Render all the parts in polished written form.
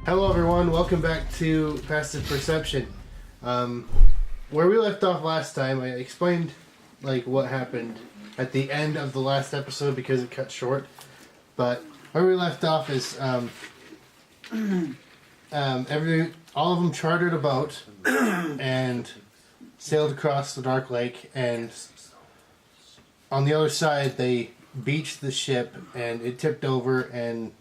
Hello everyone, welcome back to Passive Perception. Where we left off last time, I explained what happened at the end of the last episode because it cut short. But where we left off is all of them chartered a boat and sailed across the Dark Lake, and on the other side they beached the ship and it tipped over, and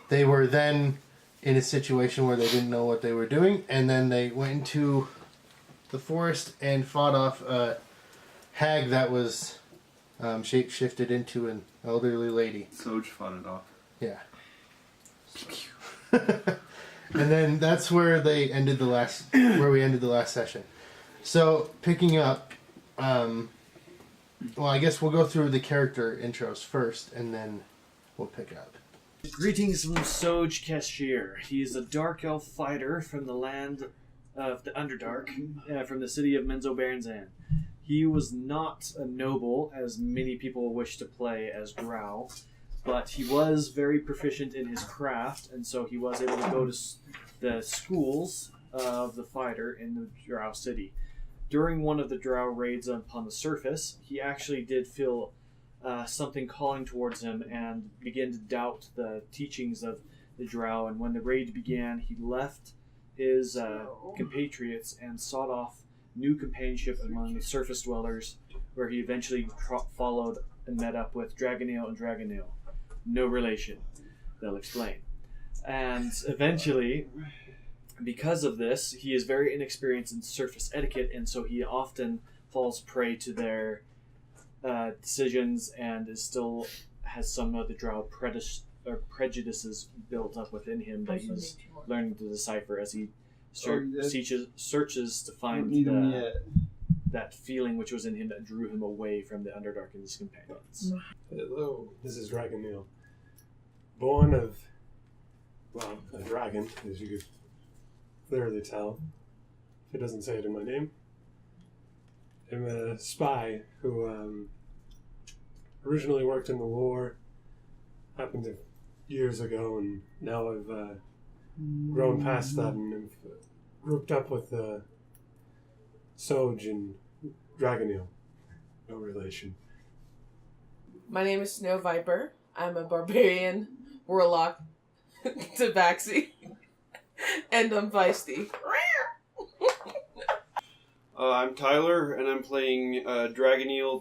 they were then in a situation where they didn't know what they were doing, and then they went into the forest and fought off a hag that was shape-shifted into an elderly lady. Soj fought it off. Yeah. And then that's where they ended where we ended the last session. So, picking up, well, I guess we'll go through the character intros first, and then we'll pick up. Greetings from Soj Keshir. He is a dark elf fighter from the land of the Underdark, from the city of Menzoberranzan. He was not a noble, as many people wish to play as Drow, but he was very proficient in his craft, and so he was able to go to the schools of the fighter in the Drow city. During one of the Drow raids upon the surface, he actually did feel something calling towards him and began to doubt the teachings of the Drow, and when the raid began, he left his compatriots and sought off new companionship among the surface dwellers, where he eventually followed and met up with Dragonale and Dragonale. No relation. They'll explain. And eventually, because of this, he is very inexperienced in surface etiquette, and so he often falls prey to their decisions, and has some of the Drow prejudices built up within him that he's learning to decipher as he searches to find that feeling which was in him that drew him away from the Underdark and his companions. Hello, this is Dragonale. Born of, a dragon, as you could clearly tell. If it doesn't say it in my name. I'm a spy who originally worked in the war. Happened years ago, and now I've grown past that and have grouped up with Soj and Dragonale. No relation. My name is Snow Viper. I'm a barbarian warlock tabaxi, and I'm feisty. I'm Tyler, and I'm playing Dragonale,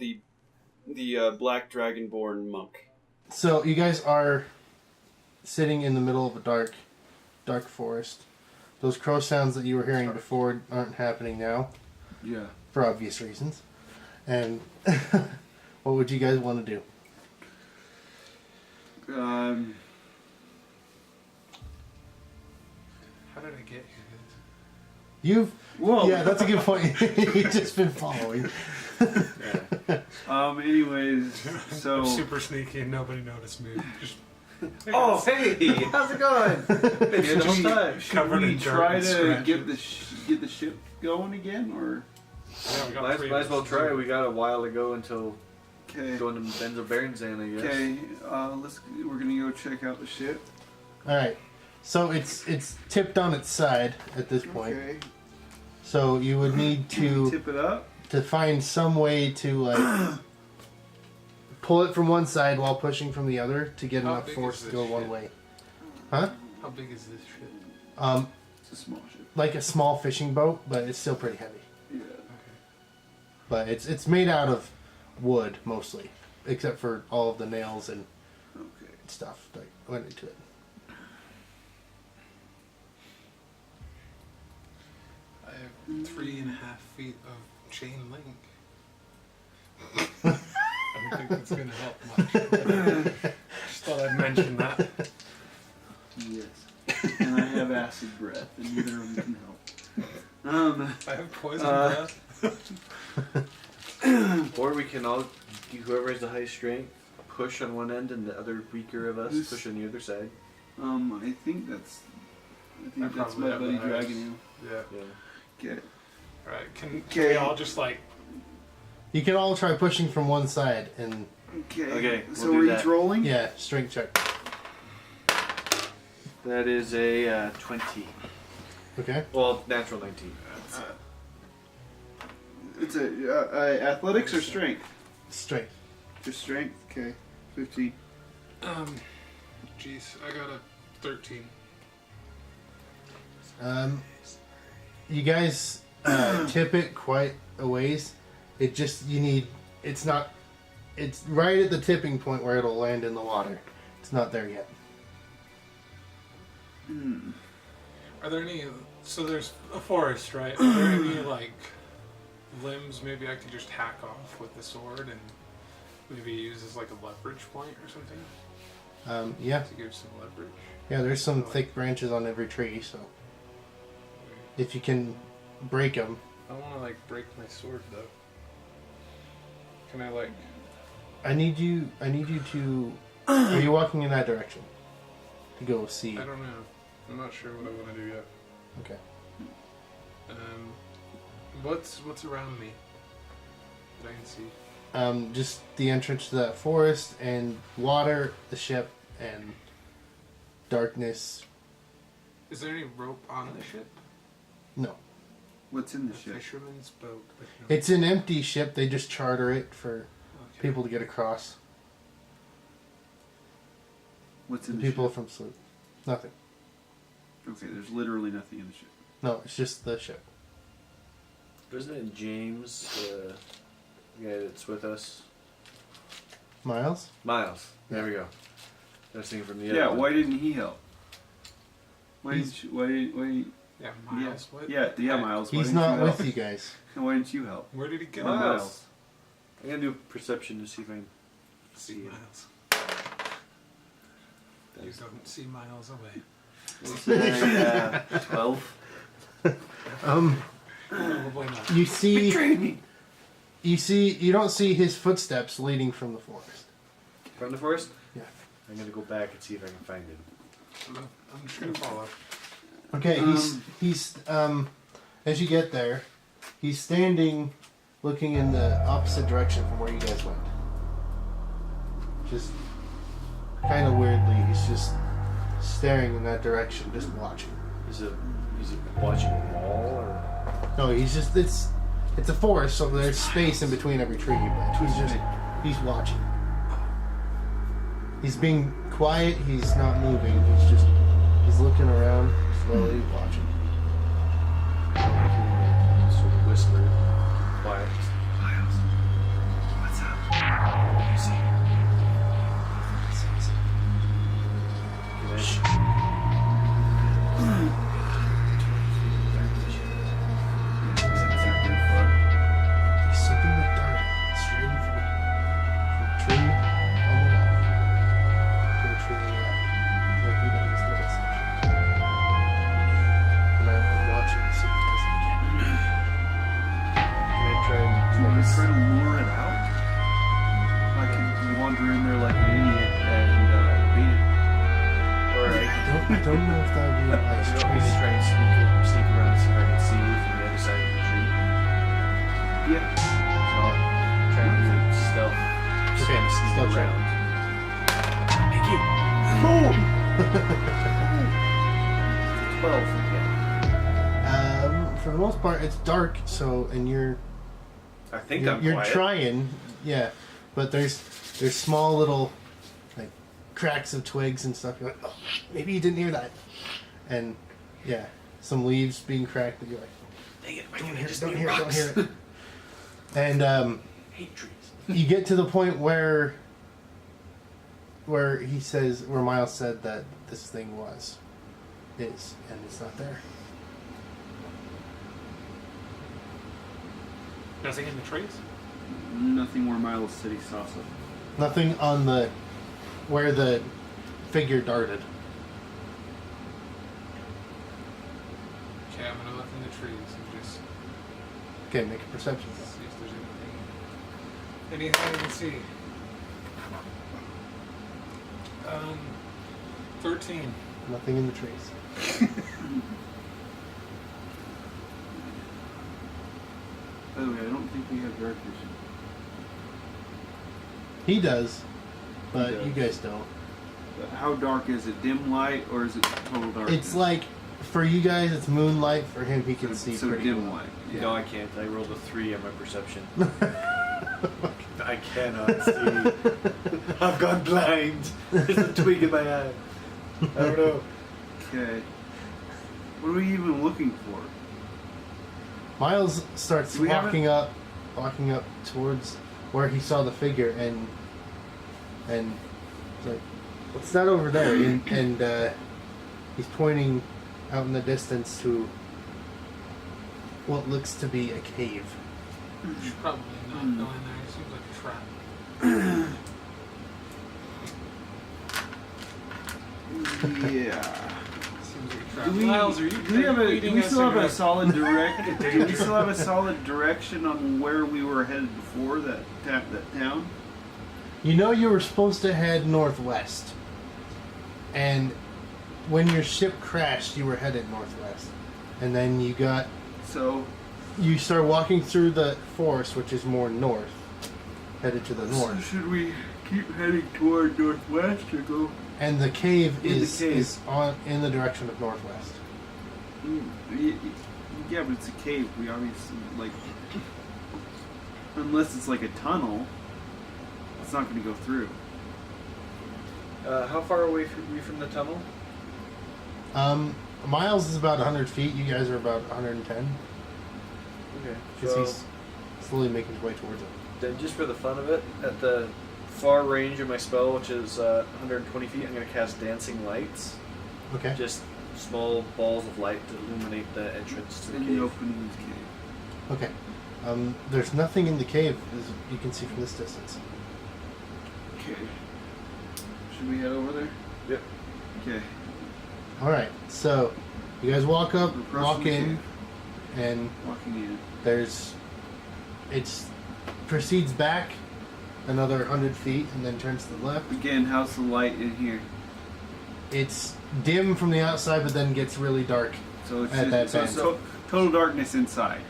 the Black Dragonborn monk. So you guys are sitting in the middle of a dark forest. Those crow sounds that you were hearing before aren't happening now. Yeah. For obvious reasons. And what would you guys want to do? How did I get You've... Whoa. Yeah, that's a good point. You've just been following. Anyways, so... I'm super sneaky and nobody noticed me. Just... Oh, hey! How's it going? Covered Should we in dirt try and to scratches. get the ship going again, or...? Yeah, we got Might three as well of us. try. We got a while to go until Okay. going to Menzoberranzan, I guess. Okay, we're gonna go check out the ship. Alright. So it's tipped on its side at this point. Okay. So you would need to Tip it up. find some way to pull it from one side while pushing from the other to get How enough big force is to this go one ship? way. Huh? How big is this ship? It's a small ship. Like a small fishing boat, but it's still pretty heavy. Yeah. But it's made out of wood mostly, except for all of the nails and Okay. stuff that went into it. I have 3.5 feet of chain link. I don't think that's going to help much. Just thought I'd mention that. Yes. And I have acid breath, and neither of them can help. I have poison breath. Or we can all, whoever has the highest strength, push on one end and the other weaker of us push on the other side. I think that's my probably have buddy the highest. Dragonale. Yeah. Okay. Alright, can we all just You can all try pushing from one side and Okay. Okay, So we'll do we're that. each rolling? yeah, strength check. That is a 20. Okay. Well, natural 19. It's a athletics or strength? Strength. Just strength. Okay. 15. Jeez, I got a 13. You guys tip it quite a ways. It just it's right at the tipping point where it'll land in the water. It's not there yet. Are there any? So there's a forest, right? Are there any like limbs maybe I could just hack off with the sword and maybe use as like a leverage point or something Yeah. to give some leverage? Yeah, there's some thick branches on every tree, so if you can break them. I don't want to like break my sword though. Can I like? I need you to. Are you walking in that direction? To go see. I don't know. I'm not sure what I want to do yet. Okay. What's around me that I can see? Just the entrance to that forest and water, the ship, and darkness. Is there any rope on the ship? No. What's in A the ship? fisherman's boat. Like, no. It's an empty ship. They just charter it for Okay. people to get across. What's The in the people ship? from Sloop. Nothing. Okay, there's literally nothing in the ship. No, it's just the ship. Isn't it James, the guy that's with us? Miles? Miles. There we go. I was thinking from the Yeah, other why one. didn't he help? Why didn't you, why Yeah, Miles. What? yeah, Miles. Why He's didn't not you help? with you guys. Why didn't you help? Where did he go? Miles. I'm going to do perception to see if I can See see him. Miles. You don't see miles away. We'll say 12. Probably not. You see. You don't see his footsteps leading from the forest. From the forest? Yeah. I'm going to go back and see if I can find him. I'm just gonna follow. Okay, he's as you get there, he's standing looking in the opposite direction from where you guys went. Just kind of weirdly, he's just staring in that direction, just watching. Is he watching a wall or? No, he's just it's a forest, so there's space in between every tree, but he's watching. He's being quiet, he's not moving, he's looking around, slowly watching. Sort of whisper, quiet. Miles, what's up? You see? He's something that darted straight in front of him. From the tree on the left to the tree on the right. Like we done this little section. And I'm watching to see if he does it again. I'm gonna try and You're just trying to lure it out? Like you wander in there like an idiot and beat it. Or I don't know if that would be a nice you want me to choice. try and sneak around and see if I can see you from the other side of the tree? Yeah. So I'll try and do it stealth. Just Okay, kind of sneak stealth check. around. Thank you. 12. Yeah. For the most part, it's dark. So, and you're I think I'm you're quiet. trying, yeah. But there's small little like cracks of twigs and stuff. You're like, oh, maybe you didn't hear that. And yeah, some leaves being cracked. That you're like, Dang it, don't hear it. And hate trees. you get to the point where he says, where Miles said that this thing is, and it's not there. Nothing in the trees? Nothing where Miles said he saw something. Nothing on where the figure darted. Okay, I'm gonna look in the trees and just Okay, make a perception check. see if there's anything I can see. 13. Nothing in the trees. By the way, I don't think we have dark vision. He does, but He does. you guys don't. How dark is it? Dim light or is it total darkness? It's like, for you guys, it's moonlight. For him, he can see so pretty dim well. light. No, I can't. I rolled a 3 on my perception. I cannot see. I've gone blind. There's a twig in my eye. I don't know. Okay. What are we even looking for? Miles starts Do we have walking up towards where he saw the figure, and he's like, "What's that over there?" and he's pointing out in the distance to what looks to be a cave. Should probably not go in there. It seems like a trap. Yeah. Seems like a trap. Do we, Miles, are you do we have a? Do eating we still have a cigarette? solid direct? Do we still have a solid direction on where we were headed before that town? You know you were supposed to head northwest, and when your ship crashed, you were headed northwest, and then you start walking through the forest, which is more north, headed to the So north. should we keep heading toward northwest or go? And the cave In the is cave. in the direction of northwest. Yeah, but it's a cave. We obviously unless it's like a tunnel, it's not going to go through. How far away from you from the tunnel? Miles is about 100 feet. You guys are about 110. Okay. Because So he's slowly making his way towards it. then just for the fun of it, at the far range of my spell, which is 120 feet, I'm going to cast Dancing Lights. Okay. Just small balls of light to illuminate the entrance to the In cave. the opening of the cave. Okay. There's nothing in the cave, as you can see from this distance. Okay. Should we head over there? Yep. Okay. All right. So you guys walk up, We're across walk from the in, cave. and Walking in. it proceeds back another 100 feet and then turns to the left. Again, how's the light in here? It's dim from the outside, but then gets really dark. So it's At that so bend. total darkness inside.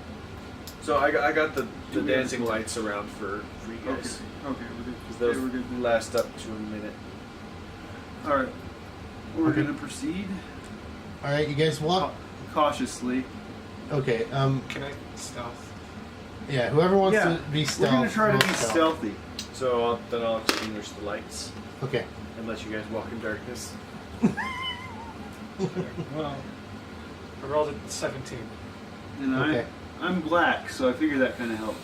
So I got the Do we have dancing score? lights around for you guys. Okay, we're good. Because those Okay, we're good then. last up to a minute. All right. We're Okay. gonna proceed All right, you guys walk. cautiously. Okay. Can I stealth? Yeah. Whoever wants Yeah, to be We're stealth. gonna try to roll be stealth. stealthy. So then I'll extinguish the lights Okay. and let you guys walk in darkness. Well, I rolled a 17. And Okay. I'm black, so I figure that kind of helps.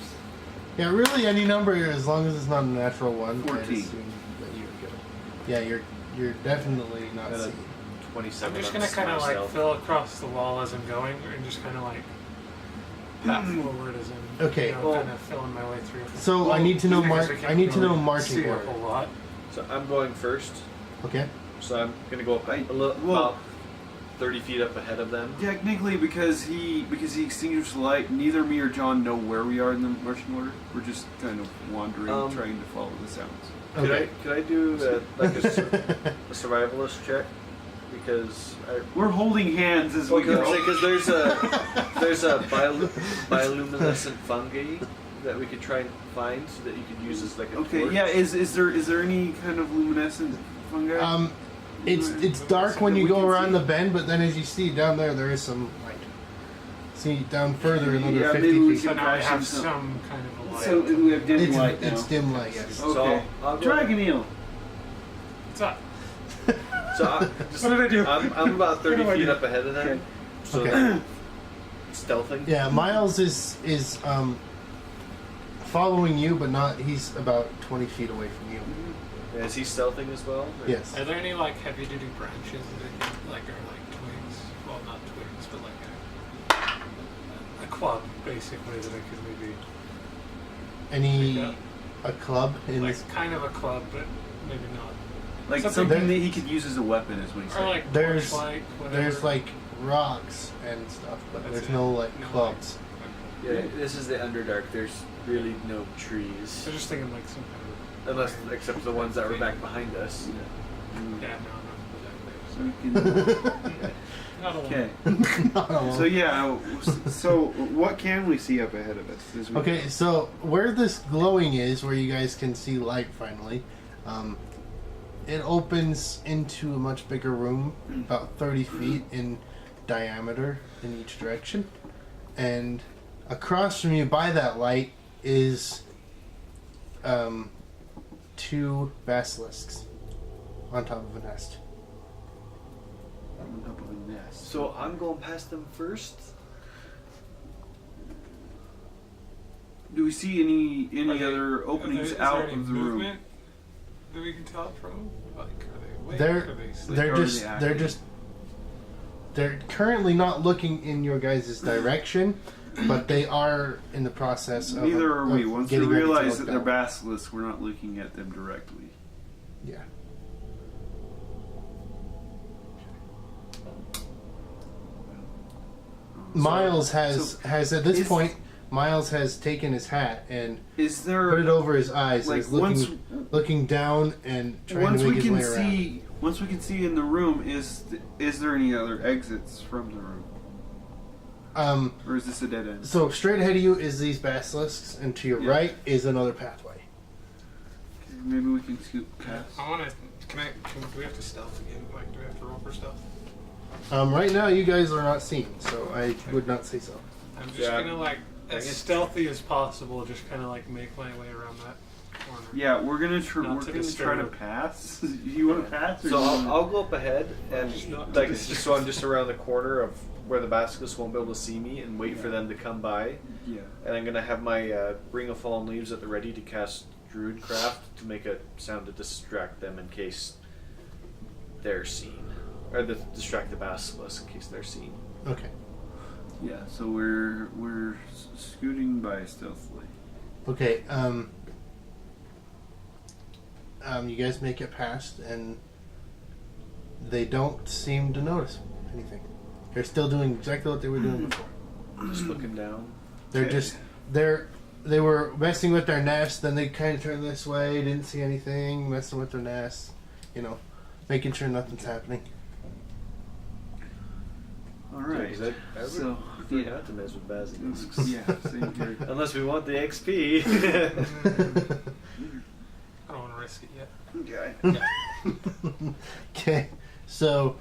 Yeah. Really, any number as long as it's not a natural one. I 14. assume that you're good. Yeah, you're definitely not And a seen. 27. I'm just on gonna kind of smart like stealth. fill across the wall as I'm going, and just kind of like path forward as I'm Okay. kind of filling my way through. So I need to know Because we can't I need to know really marching see a order. whole lot. So I'm going first. Okay. So I'm gonna go up I- a little, well- about 30 feet up ahead of them. Technically, because he extinguished the light, neither me or John know where we are in the marching order. We're just kind of wandering, trying to follow the sounds. Okay. Could I do like a survivalist check? Because We're holding hands as we go. because there's a bioluminescent fungi that we could try and find so that you could use as like a Okay, torch. yeah. Is there any kind of luminescent fungi? It's dark when you go around the bend, but then as you see down there is some light. See down further another Yeah, 50 maybe we feet. So can- now I Flashing have some- some kind of a light. So we have dim light now. It's dim light, yes. Okay. So I'll go- Dragon eel. What's up? So What did I do? I'm about 30 What do I feet do? up ahead of them. Okay. So Okay. stealthing. Yeah, Miles is following you, but not. He's about 20 feet away from you. Is he stealthing as well? Or- Yes. Are there any like heavy duty branches that I can, like are like twigs? Well, not twigs, but like a club basically that I could maybe Any Yeah. a club in like this? kind of a club, but maybe not. Like Something- something that he could use as a weapon, is what he's Or saying. like There's- torchlight, whatever. There's like rocks and stuff, but That's there's it. no like No, clubs. Yeah, this is the Underdark. There's really no So trees, just thinking like some kind of unless except the ones that were back behind us. yeah, So we can- not a lot. Okay. Not a So yeah. So what can we see up ahead of us? As we- Okay, so where this glowing is, where you guys can see light finally, it opens into a much bigger room, about 30 feet in diameter in each direction. And across from you by that light is 2 basilisks on top of a nest. On top of a nest. So I'm going past them first. Do we see any Are they- other openings is there out any of the room? movement that we can tell from? Like, are they awake? They're Are they sleeping? they're Or are just they they're active? just they're currently not looking in your guys' direction, but they are in the process of Neither are we. of Once we getting ready to realize look that they're down. basilisks, we're not looking at them directly. Yeah. Miles has at this is- point. Miles has taken his hat and Is there put it over his eyes, like and is looking once looking down and trying once to we make his can way around. see once we can see in the room, is there any other exits from the room, or is this a dead end? So straight ahead of you is these basilisks, and to your Yeah. right is another pathway. Okay, maybe we can scoop past. I want to. Do we have to stealth again? Like, do we have to roll for stealth? Right now, you guys are not seen, so I would not say so. I'm just Yeah. gonna like as guess- stealthy as possible. Just kind of like make my way around that corner. Yeah, we're gonna Not to try to disturb. pass. You want to pass? Or So you wanna- I'll go up ahead and Just not like to it's just so I'm just around the corner of where the basilisks won't be able to see me and wait for Yeah. them to come by. Yeah. And I'm gonna have my Ring of Fallen Leaves at the ready to cast Druidcraft to make a sound to distract them in case they're seen, or to distract the basilisk in case they're seen. Okay. Yeah. So we're scooting by stealthily. Okay. You guys make it past, and they don't seem to notice anything. They're still doing exactly what they were doing before. Just looking down. They're Okay. just they were messing with their nest, then they kind of turned this way, didn't see anything, messing with their nest, making sure nothing's happening. All right. So, I would So prefer yeah. not to mess with basilisks. Yeah. Same here. Unless we want the XP. I don't want to risk it yet. Okay. Okay, so,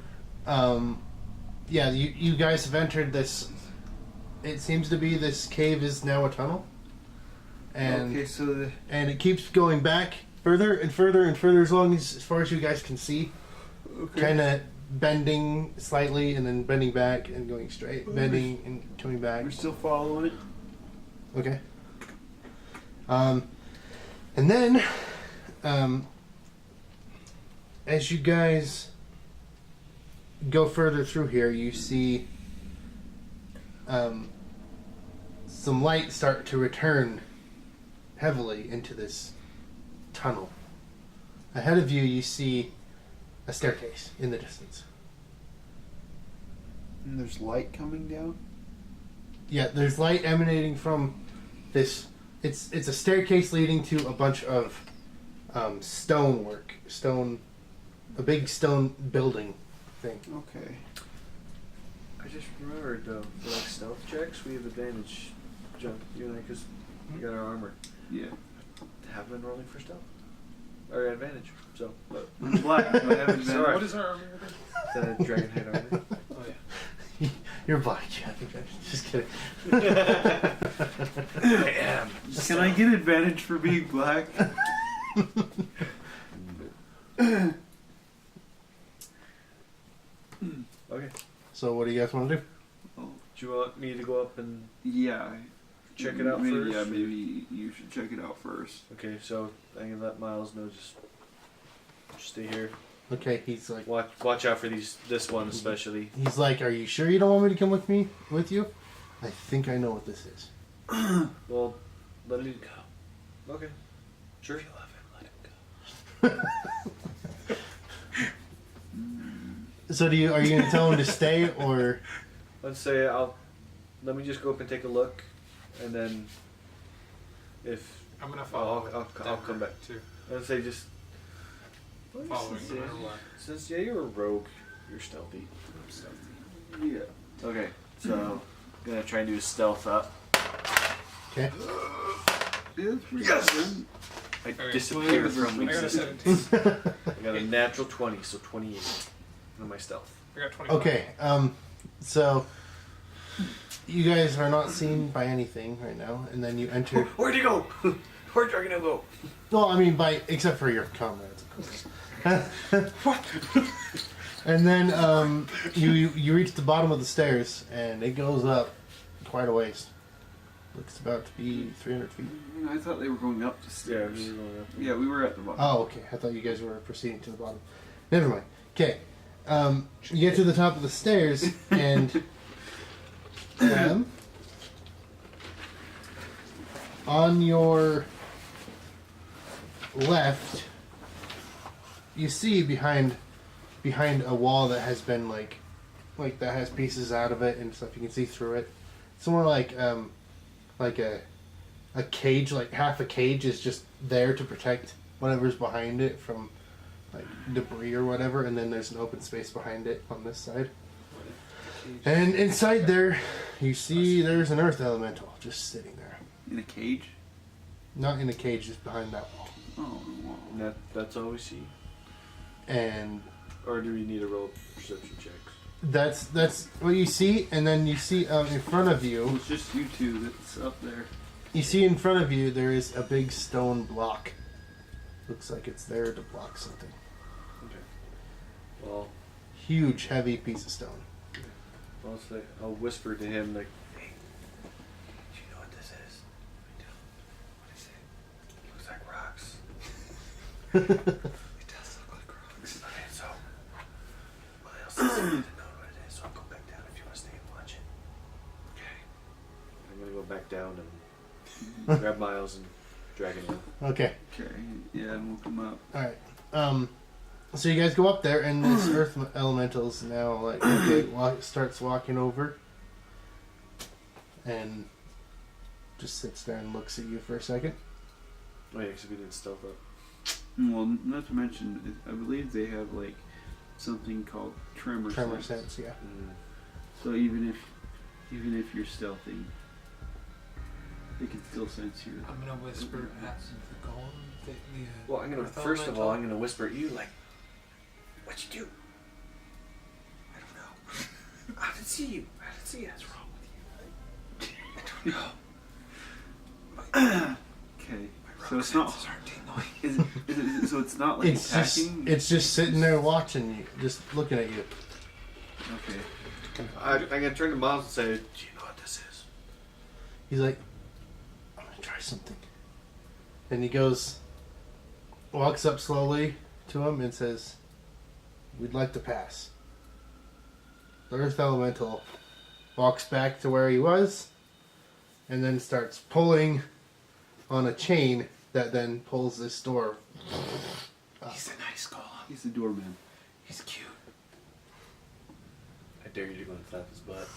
yeah, you guys have entered this. It seems to be this cave is now a tunnel, and Okay. So and it keeps going back further and further and further as far as you guys can see. Kind of bending slightly and then bending back and going straight, bending and coming back. we're still following it. Okay. And then, as you guys go further through here, you see some light start to return heavily into this tunnel. Ahead of you, you see a staircase in the distance. And there's light coming down. Yeah, there's light emanating from this. It's a staircase leading to a bunch of stonework, a big stone building thing. Okay. I just remembered though, for like stealth checks, we have advantage, John, you and I, because we got our armor. Yeah. Have been rolling for stealth. Or advantage, so. But I'm black. Do I have advantage? Sorry. What is our armor again? the dragon head armor. Oh yeah. You're black, yeah. Just kidding. I am. Can I get advantage for being black? Okay. So what do you guys want to do? Oh, Do you want me to go up and yeah. check it out maybe, first? Yeah, maybe you should check it out first. Okay, so I'm gonna let Miles know. Just stay here. Okay, he's like, Watch out for this one especially. he's like, are you sure you don't want me to come with you? I think I know what this is. Well, let him go. Okay. Sure, you love him. Let him go. So are you gonna tell him to stay or? Let's say let me just go up and take a look, and then if I'm gonna follow. I'll come back. too. let's say just Following since, no matter what. since you're a rogue, you're stealthy. Yeah. Okay, so gonna try and do a stealth up. Okay. Yeah, that's pretty good. I Okay, disappear so from I got a existence. 17. I got a natural 20, so 28 on my stealth. I got 25. Okay, so you guys are not seen by anything right now, and then you enter. Where'd he go? Where'd Dragon go? Well, I mean, except for your comrades, of course. What? And then you reach the bottom of the stairs, and it goes up quite a ways. Looks about to be 300 feet. I thought they were going up the stairs. we were going up. Yeah, we were at the bottom. Oh, okay. I thought you guys were proceeding to the bottom. Never mind. Okay. You get to the top of the stairs, and on your left, you see behind a wall that has been like that has pieces out of it and stuff. You can see through it. It's more like a cage, like half a cage is just there to protect whatever's behind it from like debris or whatever, and then there's an open space behind it on this side. And inside there, you see there's an earth elemental just sitting there. In a cage? Not in a cage, just behind that wall. Oh, wow. That's all we see? And Or do we need to roll perception checks? that's what you see, and then you see in front of you. It's just you two that's up there. You see in front of you there is a big stone block. Looks like it's there to block something. Okay. Well, Huge, heavy piece of stone. I'll whisper to him like, Hey, do you know what this is? I do. What is it? Looks like rocks. It does look like rocks. Okay, so Miles doesn't need to know what it is, so I'll go back down if you want to stay and watch it. Okay. I'm gonna go back down and grab Miles and drag him in. Okay. Okay, yeah, and we'll come up. Alright. So you guys go up there, and this earth elemental's now like okay, starts walking over, and just sits there and looks at you for a second. Oh yeah, because we didn't stealth up. Well, not to mention, I believe they have like something called tremor Sense, yeah. So even if you're stealthy, they can still sense you. I'm gonna whisper at the golem. Well, I'm gonna first of all, I'm gonna whisper at you like, "What'd you do?" I don't know. I didn't see you. I didn't see you. What's wrong with you? I don't know. Okay, My so rogue it's not. senses aren't tingling. Is it? So it's not like attacking. It's just sitting there watching you, just looking at you. Okay. I'm gonna turn to Miles and say, Do you know what this is? He's like, I'm gonna try something. And he walks up slowly to him and says, "We'd like to pass." The earth elemental walks back to where he was and then starts pulling on a chain that then pulls this door up. He's a nice golem. He's the doorman. He's cute. "I dare you to go and flap his butt."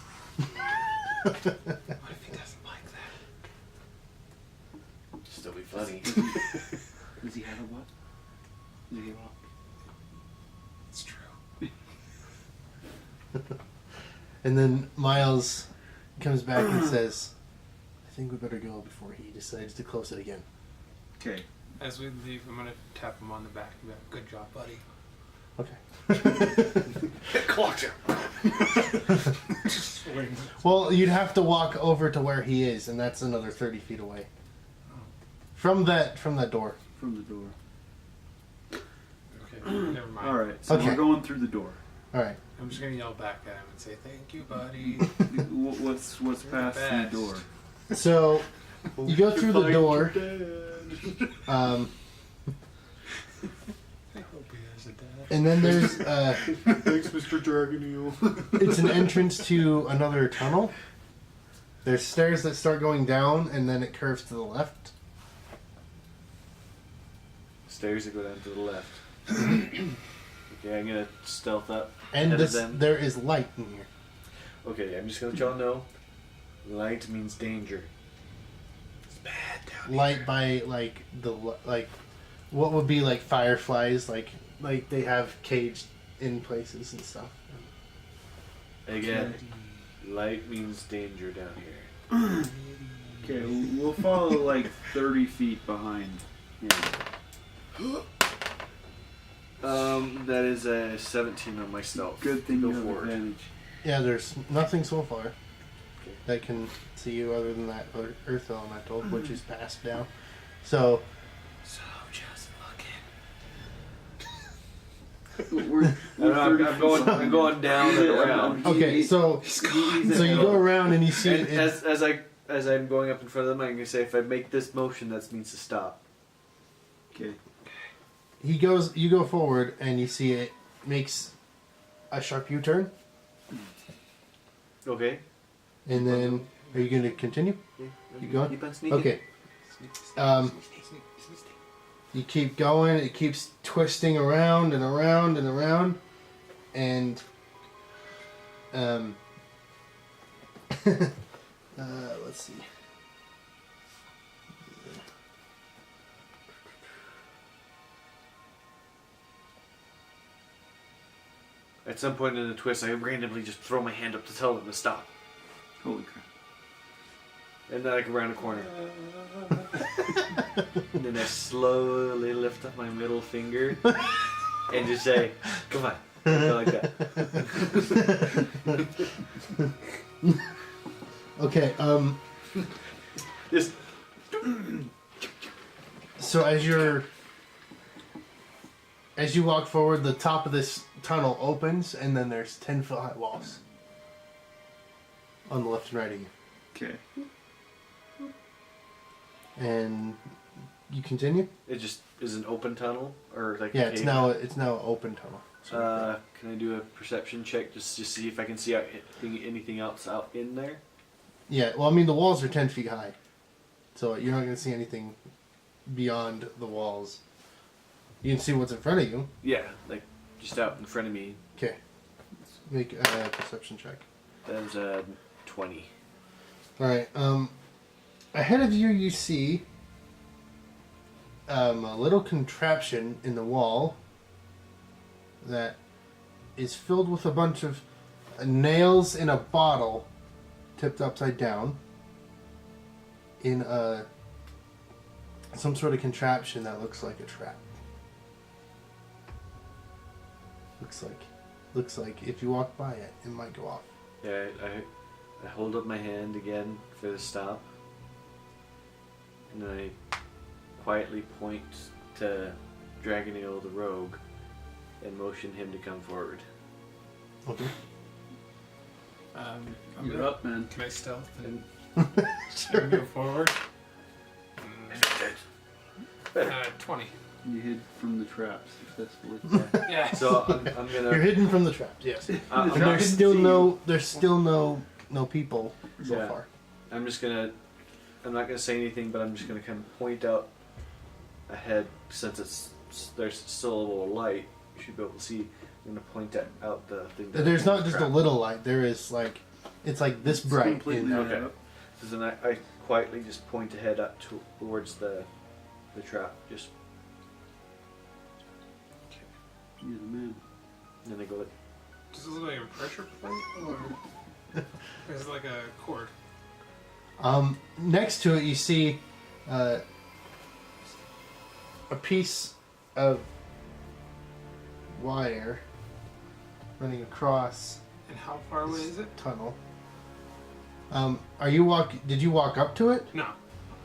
What if he doesn't like that? Still be funny. Does he have a butt? Does he have a It's true. And then Miles comes back and says, "I think we better go before he decides to close it again." Okay. As we leave, I'm gonna tap him on the back and be like, "Good job, buddy." Okay. Clocked him. Well, you'd have to walk over to where he is, and that's another 30 feet away. From that door. From the door. Okay, never mind. All right. So Okay. we're going through the door. Alright. I'm just gonna yell back at him and say, "Thank you, buddy." What's You're past the the best. door? So, you go through the door. I hope he has a dad. And then there's Thanks, Mr. Dragon Eel. it's an entrance to another tunnel. There's stairs that start going down, and then it curves to the left. Stairs that go down to the left. Okay, I'm gonna stealth up. And ahead of them. there is light in here. Okay, I'm just gonna let y'all know. Light means danger. It's bad down Light by what would be like fireflies, like they have caged in places and stuff. Again, light means danger down here. Okay, we'll follow like 30 feet behind. That is a 17 on my stealth. Good thing Go you have forward. advantage. Yeah, there's nothing so far that can see you other than that earth elemental, which is passed now. So just I'm going down and around. okay, so you go around and you see And as I'm going up in front of them, I'm gonna say if I make this motion, that means to stop. Okay. you go forward and you see it makes a sharp U-turn, Okay. and then are you going to continue? You going? Keep on sneaking. Okay. You keep going. It keeps twisting around and around and around, and let's see. At some point in the twist, I randomly just throw my hand up to tell them to stop. Holy crap. And then I go around a corner. And then I slowly lift up my middle finger and just say, come on. Go like that. Okay, Just so as you walk forward, the top of this tunnel opens, and then there's 10-foot high walls on the left and right of you. Okay. And you continue? it just is an open tunnel or like Yeah, a it's cave? now an open tunnel. Can I do a perception check just to see if I can see anything else out in there? Yeah, well, I mean, the walls are 10 feet high, so you're not going to see anything beyond the walls. You can see what's in front of you. Yeah, like just out in front of me. Okay. Make a perception check. That was a 20. Alright, ahead of you, you see a little contraption in the wall that is filled with a bunch of nails in a bottle tipped upside down in some sort of contraption that looks like a trap. Looks like if you walk by it, it might go off. Yeah, I hold up my hand again for the stop. And then I quietly point to Dragoneel the rogue and motion him to come forward. Okay. I'm You're up, man. Can I stealth and Sure. go forward? 20. You hid from the traps successfully. Yeah. So I'm You're gonna. hidden from the traps, yes. I'm And not- there's still no people so Yeah. far. I'm not gonna say anything, but I'm just gonna kind of point out ahead since there's still a little light. You should be able to see. I'm gonna point out the thing. There's not just a little light. There is it's like this bright. completely In, Okay. So then I quietly just point ahead up towards the trap. Just You're the man. and then I go like. Does it look like a pressure plate or is it like a cord? next to it, you see a piece of wire running across And how far away is it? tunnel. Did you walk up to it? No,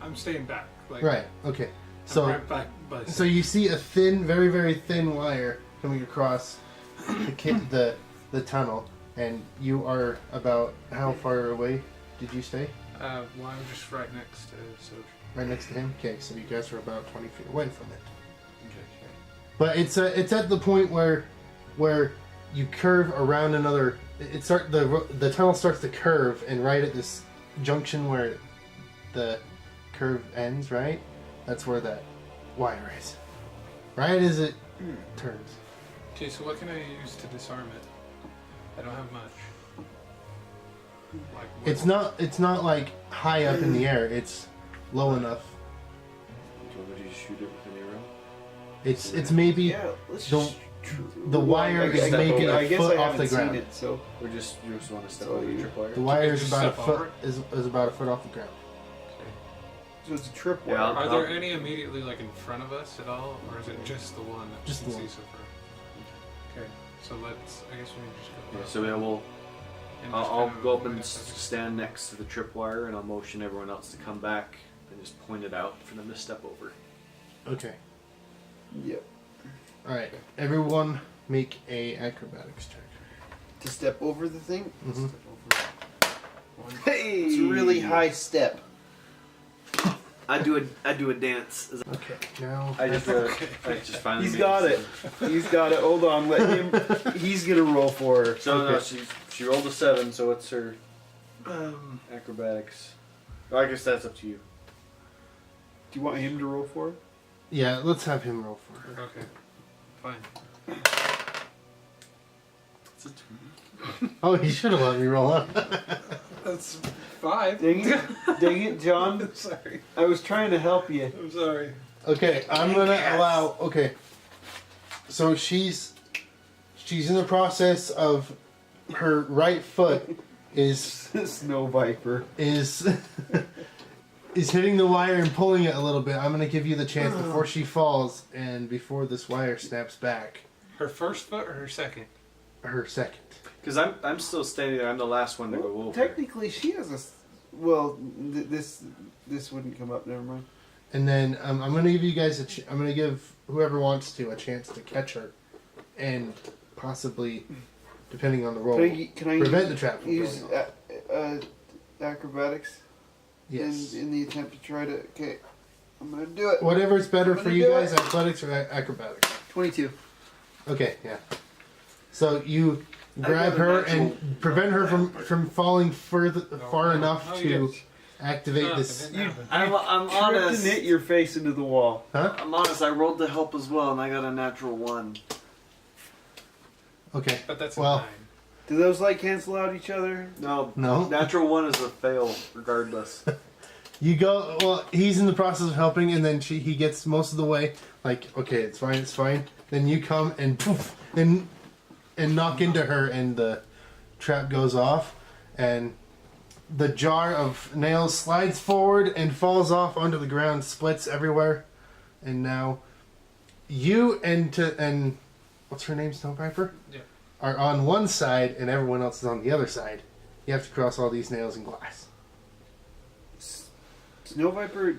I'm staying back. Like, Right. Okay. I'm So right back by. So you see a thin, very, very thin wire coming across the tunnel, and you are about how far away did you stay? Well, I'm just right next to Soj. Right next to him. Okay, so you guys are about 20 feet away from it. Okay. But it's at the point where you curve around another. The tunnel starts to curve, and right at this junction where the curve ends, right? That's where that wire is. Right as it turns. Okay, so what can I use to disarm it? I don't have much. Like, what- It's not like high up in the air. It's low enough. Do you want me to just shoot it with an arrow? It's maybe let's don't- the wire is maybe a foot off the ground. It, so Or you just want to step So over the you- tripwire? The wire is just about a step foot over is about a foot off the ground. So it's a trip Yeah, wire. Are there any immediately like in front of us at all, or is it just the one that Just you the can one. see so far? Okay, so let's. I guess we can just go. Yeah, up so yeah, we'll. and just I'll kind of go up and avoid us. stand next to the tripwire, and I'll motion everyone else to come back and just point it out for them to step over. Okay. Yep. All right. Everyone, make a acrobatics check. To step over the thing. Mhm. Hey, it's a really high step. I do a dance. Okay. Now. I just finally. He's made got it. He's got it. Hold on, let him. He's gonna roll for her. So no, Okay. she rolled a 7, so it's her acrobatics. Oh, I guess that's up to you. Do you want him to roll for her? Yeah. Let's have him roll for her. Okay, fine. It's a 20. Oh, he should have let me roll up. That's 5. Dang it, John. I'm sorry. I was trying to help you. I'm sorry. Okay, I'm gonna allow. Okay, so she's in the process of her right foot is Snow Viper. is hitting the wire and pulling it a little bit. I'm gonna give you the chance before she falls and before this wire snaps back. Her first foot or her second? Her second. Because I'm still standing there. I'm the last one to go over. Technically, she has a. Well, this wouldn't come up. Never mind. And then I'm gonna give you guys I'm gonna give whoever wants to a chance to catch her, and possibly, depending on the roll, Can I prevent the trap from use going off. acrobatics? Yes. In the attempt to try to. Okay, I'm gonna do it. Whatever's better I'm for gonna you do guys, it. athletics or acrobatics. 22. Okay, yeah. So you grab got a her natural and prevent her from falling far enough No, you to didn't. activate No, this. it didn't happen. I'm Tripped honest. and hit your face into the wall. Huh? I'm honest. I rolled to help as well, and I got a natural 1. Okay. But that's a Well, 9. Do those like cancel out each other? No, No. natural 1 is a fail, regardless. You go. Well, he's in the process of helping, and then he gets most of the way. Like, okay, it's fine, it's fine. Then you come and poof, and knock into her, and the trap goes off, and the jar of nails slides forward and falls off onto the ground, splits everywhere, and now you and what's her name, Snow Viper? Yeah. Are on one side, and everyone else is on the other side. You have to cross all these nails and glass. Snow Viper,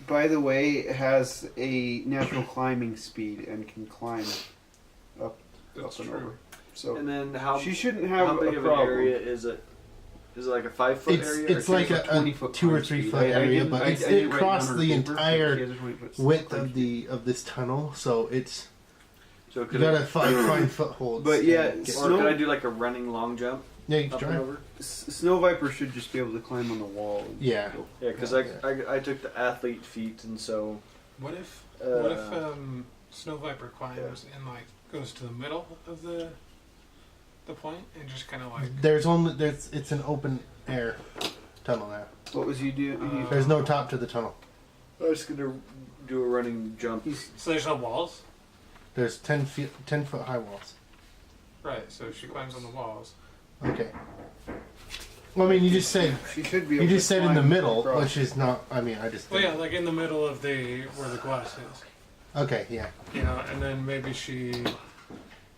by the way, has a natural climbing speed and can climb up That's and true. over. So And then how she shouldn't have how big a of problem. an area is it? Is it like a 5-foot area? It's or like can a it- 20-foot 2 or climb 3 speed. foot I area, didn't- but I it didn't write it across down on the paper, but entire she has a 20-foot width climb of speed. this tunnel. So it's So you could gotta I, find footholds. But yeah, and get- or Snow- could I do like a running long jump yeah, you can up and try. over? Snow Viper should just be able to climb on the wall. And Yeah. go. Yeah, because I took the athlete feat, and so What if Uh, Snow Viper climbs and like goes to the middle of the point and just kind of like It's an open air tunnel now. What was you doing? There's no top to the tunnel. I was gonna do a running jump. so there's no walls, There's 10 foot high walls. right? So she climbs on the walls. Okay. Well, I mean, you just said She should be able you just to said in the climb middle, across. which is not. I mean, I just. Well, yeah, like in the middle of where the glass is, Okay. Yeah. you know, and then maybe she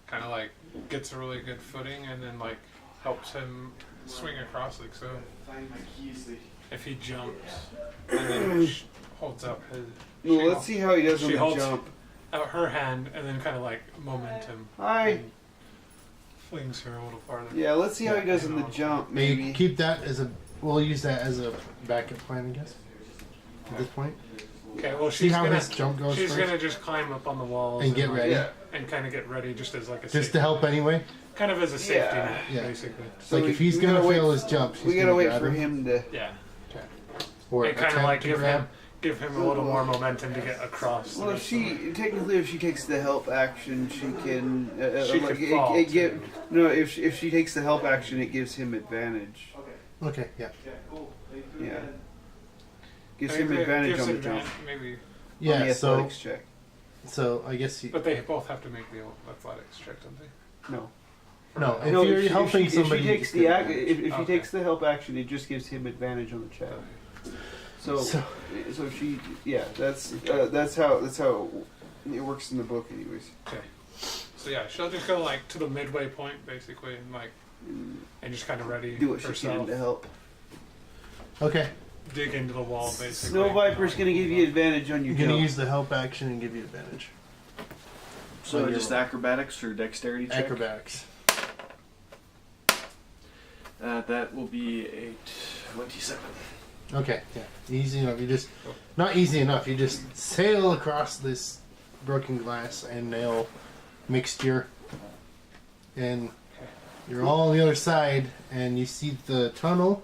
kind of like gets a really good footing and then like helps him swing across, like so. Find my keys. If he jumps and then holds up his. Well, she let's see how he does on she the holds- jump. out her hand and then kind of like momentum. Hi. and flings her a little farther. Yeah, let's see how he Yeah, does I on the know. jump. Maybe Maybe. keep that as a. We'll use that as a backup plan, I guess. At this point, Okay, well see she's how gonna his jump goes she's first, gonna just climb up on the walls and get like, ready, Yeah. and kind of get ready just as like a just safety, to help anyway. kind of as a safety Yeah. net, Yeah. basically. So Like we- if he's we gonna gotta wait- fail his jump, she's We gotta gonna wait grab for him to. Yeah, or and kind of attempt like to give grab. him a little more momentum to get across. Well, if if she takes the help action, she can. She like, could fall, too. no, if she takes the help action, it gives him advantage. Okay. Yeah. Yeah. Gives him advantage on the jump. maybe, On Yeah. the So athletics check. I guess he. but they both have to make the athletics check, don't they? No. No, if No, you're if she- helping if she somebody, you takes just the get if advantage. she Okay. takes the help action, it just gives him advantage on the check. So she, yeah, that's how it works in the book, anyways. Okay. So yeah, she'll just go like to the midway point, basically, and like, and just kind of ready Do what she herself. can to help. Okay. Dig into the wall, basically. Snow Viper's gonna give you advantage on your You're gonna jump. use the help action and give you advantage. So On your just roll. acrobatics or dexterity check? Acrobatics. That will be a 27. Okay, yeah. Easy enough. You just not easy enough. You just sail across this broken glass and nail mixture, and you're all on the other side. And you see the tunnel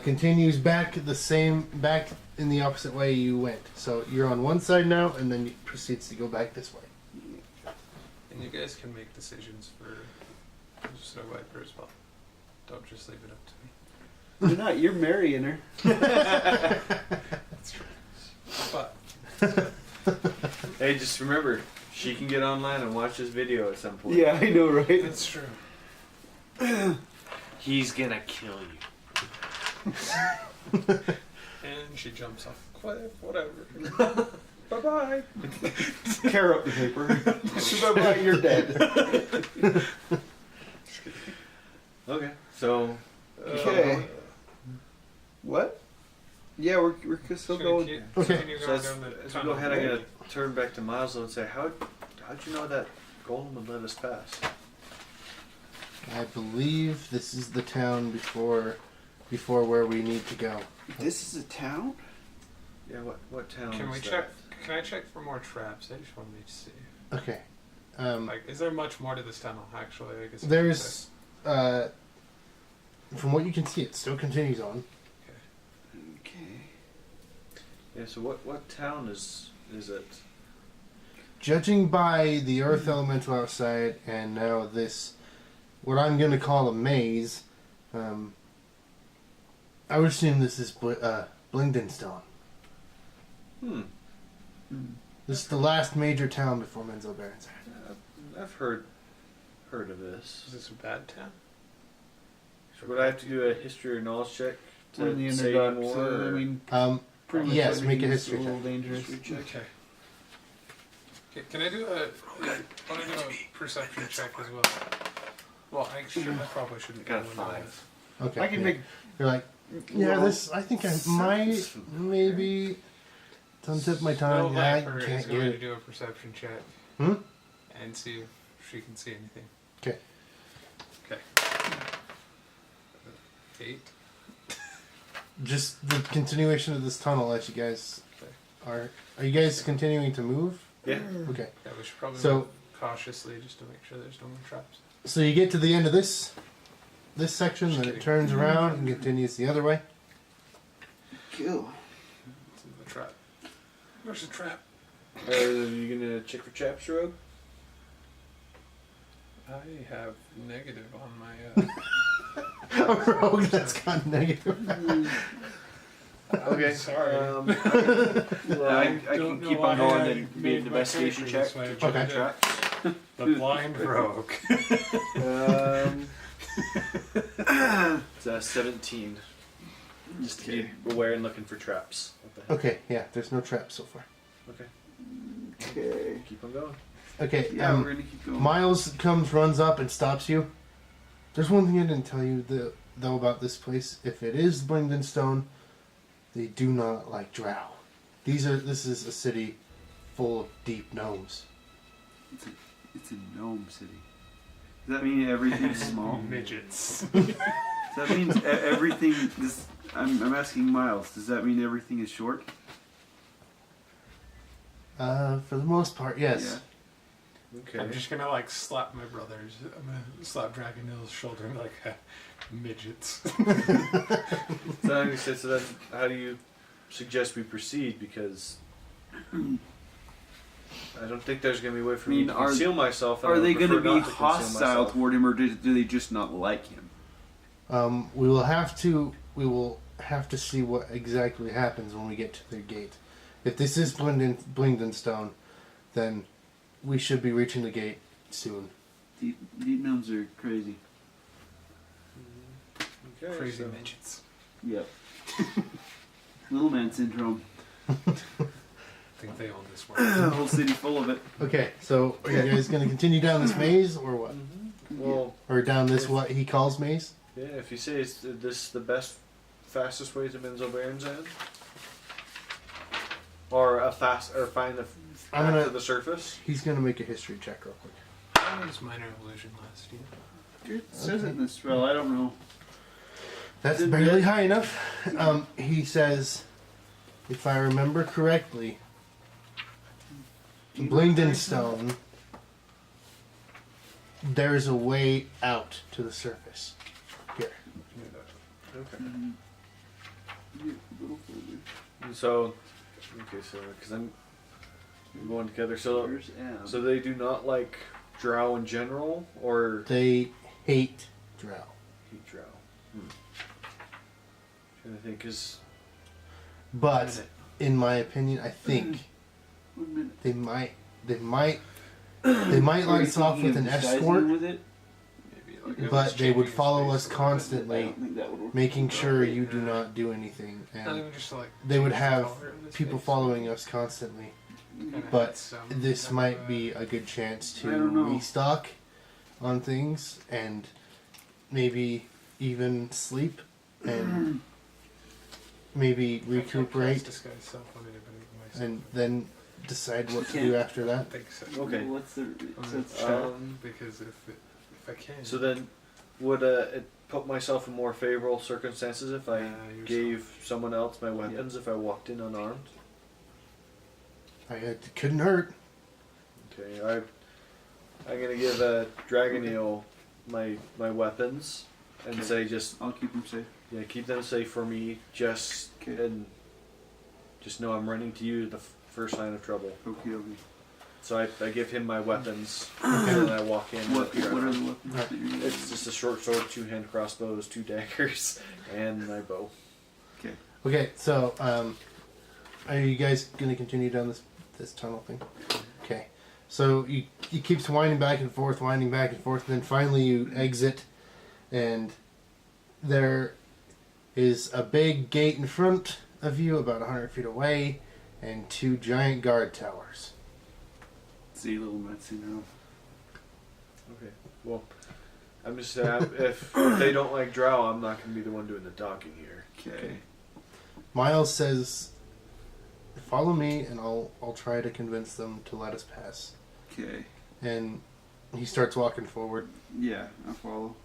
continues back in the opposite way you went. So you're on one side now, and then it proceeds to go back this way. And you guys can make decisions for Snow Viper as well. Don't just leave it up to me. You're not. You're marrying her. That's true. But Hey, just remember, she can get online and watch this video at some point. Yeah, I know, right? that's true. He's gonna kill you. And she jumps off a cliff, whatever. Bye bye. Tear up the paper. Bye-bye, you're dead. Okay, so Okay. What? Yeah, we're still going. Okay. So as we go ahead, I'm gonna turn back to Miles and say, how'd you know that golem would let us pass? I believe this is the town before where we need to go. This is a town? Yeah, what town Can is we that? check? Can I check for more traps? I just wanted to see. Okay. Like, is there much more to this tunnel? Actually, I guess. There's, from what you can see, it still continues on. Okay. Yeah, so what town is it? Judging by the earth elemental outside, and now this, what I'm going to call a maze, I would assume this is Blingdenstone. This is the last major town before Menzoberranzan. I've heard of this. Is this a bad town? Would I have to do a history or knowledge check We're in the to say underdog, more? so, I or- mean, pretty much yes, make a everything's history a little check. dangerous. Okay. Can I do a? I want to do a perception check as well. Well, I probably shouldn't. Got a go into 5. Okay. I can yeah. make. You're like, yeah, Well, this. I think I might, maybe. Don't tip my tongue. Snow I Viper is can't going get to it. do a perception check. Hmm? And see if she can see anything. Okay. Okay. 8. Just the continuation of this tunnel as you guys are. Are you guys continuing to move? Yeah. Okay. Yeah, we should probably So- move cautiously just to make sure there's no more traps. So you get to the end of this section, Just then it kidding. turns around and continues the other way. Kill. This is the trap. Where's the trap? Are you gonna check for traps, Rogue? I have negative on my. A rogue that's got negative. Okay. Sorry. I can don't know keep why on going I and be made an my investigation character check this way. to check Okay. the traps. The blind rogue. It's 17. Just to be aware and looking for traps. Okay, yeah, there's no traps so far. Okay. Okay. Keep on going. Okay, Yeah, we're gonna keep going. Miles runs up and stops you. There's one thing I didn't tell you though about this place. If it is Blingdenstone, they do not like drow. This is a city full of deep gnomes. It's a gnome city. Does that mean everything's small? Midgets. Does that mean everything? I'm asking Miles. Does that mean everything is short? For the most part, yes. Okay. I'm just gonna like slap my brothers. I'm gonna slap Dragon Nill's shoulder and be like, midgets. So then, how do you suggest we proceed? Because I don't think there's going to be a way for me to conceal myself. And Are I would they going to prefer be not to conceal hostile myself. toward him, or do they just not like him? We will have to see what exactly happens when we get to their gate. If this is Blingdenstone, then we should be reaching the gate soon. Deep gnomes are crazy. Okay, Crazy so- midgets. Yep. Little man syndrome. I think they own this one. The whole city full of it. Okay, so are you guys going to continue down this maze or what? Well, Or down this what he calls maze? yeah, if you say it's this the best, fastest way to Menzo Baronzan, or find the I'm path gonna- to the surface. He's going to make a history check real quick. I used minor illusion last year. It says it in the spell. I don't know. That's Did barely we- high enough. He says, if I remember correctly, Blingdenstone, there's a way out to the surface. Here. Okay. Yeah, little further. So, okay, so because I'm going together. So, Where's Am? so they do not like drow in general, or They hate drow. hate drow. Trying to think, is But, in my opinion, I think 1 minute. they might let us off with an escort, With it? Maybe like but they would exchanging follow space us a little bit. I constantly, don't think that would work. making sure you do not do anything. Not And even just to, like, they would change the have color of the people space. following us constantly. Kinda But had some this type might of, be a good chance I to don't know. restock on things and maybe even sleep and maybe I can't cast recuperate disguise self on anybody but myself. and then decide what to Can't. do after I that. think so. okay. What's the? So it's Because if I can. So then, would it put myself in more favorable circumstances if I yourself. gave someone else my weapons if I walked in unarmed? It couldn't hurt. Okay, I'm gonna give Dragoneel my weapons and Okay. say just I'll keep him safe. keep them safe for me. Just Okay. and just know I'm running to you the first sign of trouble. Okay, okay. So I give him my weapons and then I walk in. What with are the Dragoneel. weapons that you're using? It's just a short sword, 2-hand crossbows, 2 daggers, and my bow. Okay, so are you guys gonna continue down this tunnel thing? Okay, so he keeps winding back and forth, and then finally you exit, and there is a big gate in front of you, about 100 feet away, and 2 giant guard towers. See, little man syndrome. Okay. Well, I'm just saying, if they don't like drow, I'm not going to be the one doing the talking here. Okay. Miles says, "Follow me, and I'll try to convince them to let us pass." Okay. And he starts walking forward. Yeah, I'll follow.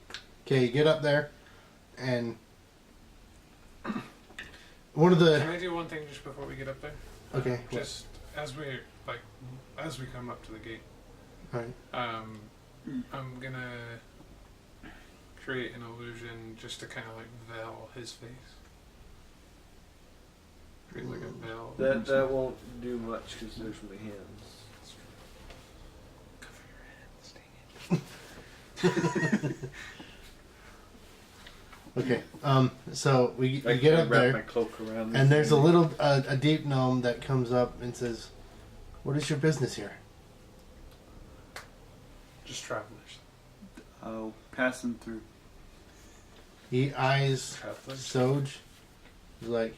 Okay, you get up there, and one of the Can I do one thing just before we get up there? Okay, what? Just as we come up to the gate, all right. I'm gonna create an illusion just to kind of like veil his face. Create like a veil. That won't do much because there's my hands. Okay. So we I you get can up wrap my there, cloak around and there's a little a deep gnome that comes up and says, "What is your business here?" Just travelers. I'll pass him through. He eyes Travelers. Soj. He's like,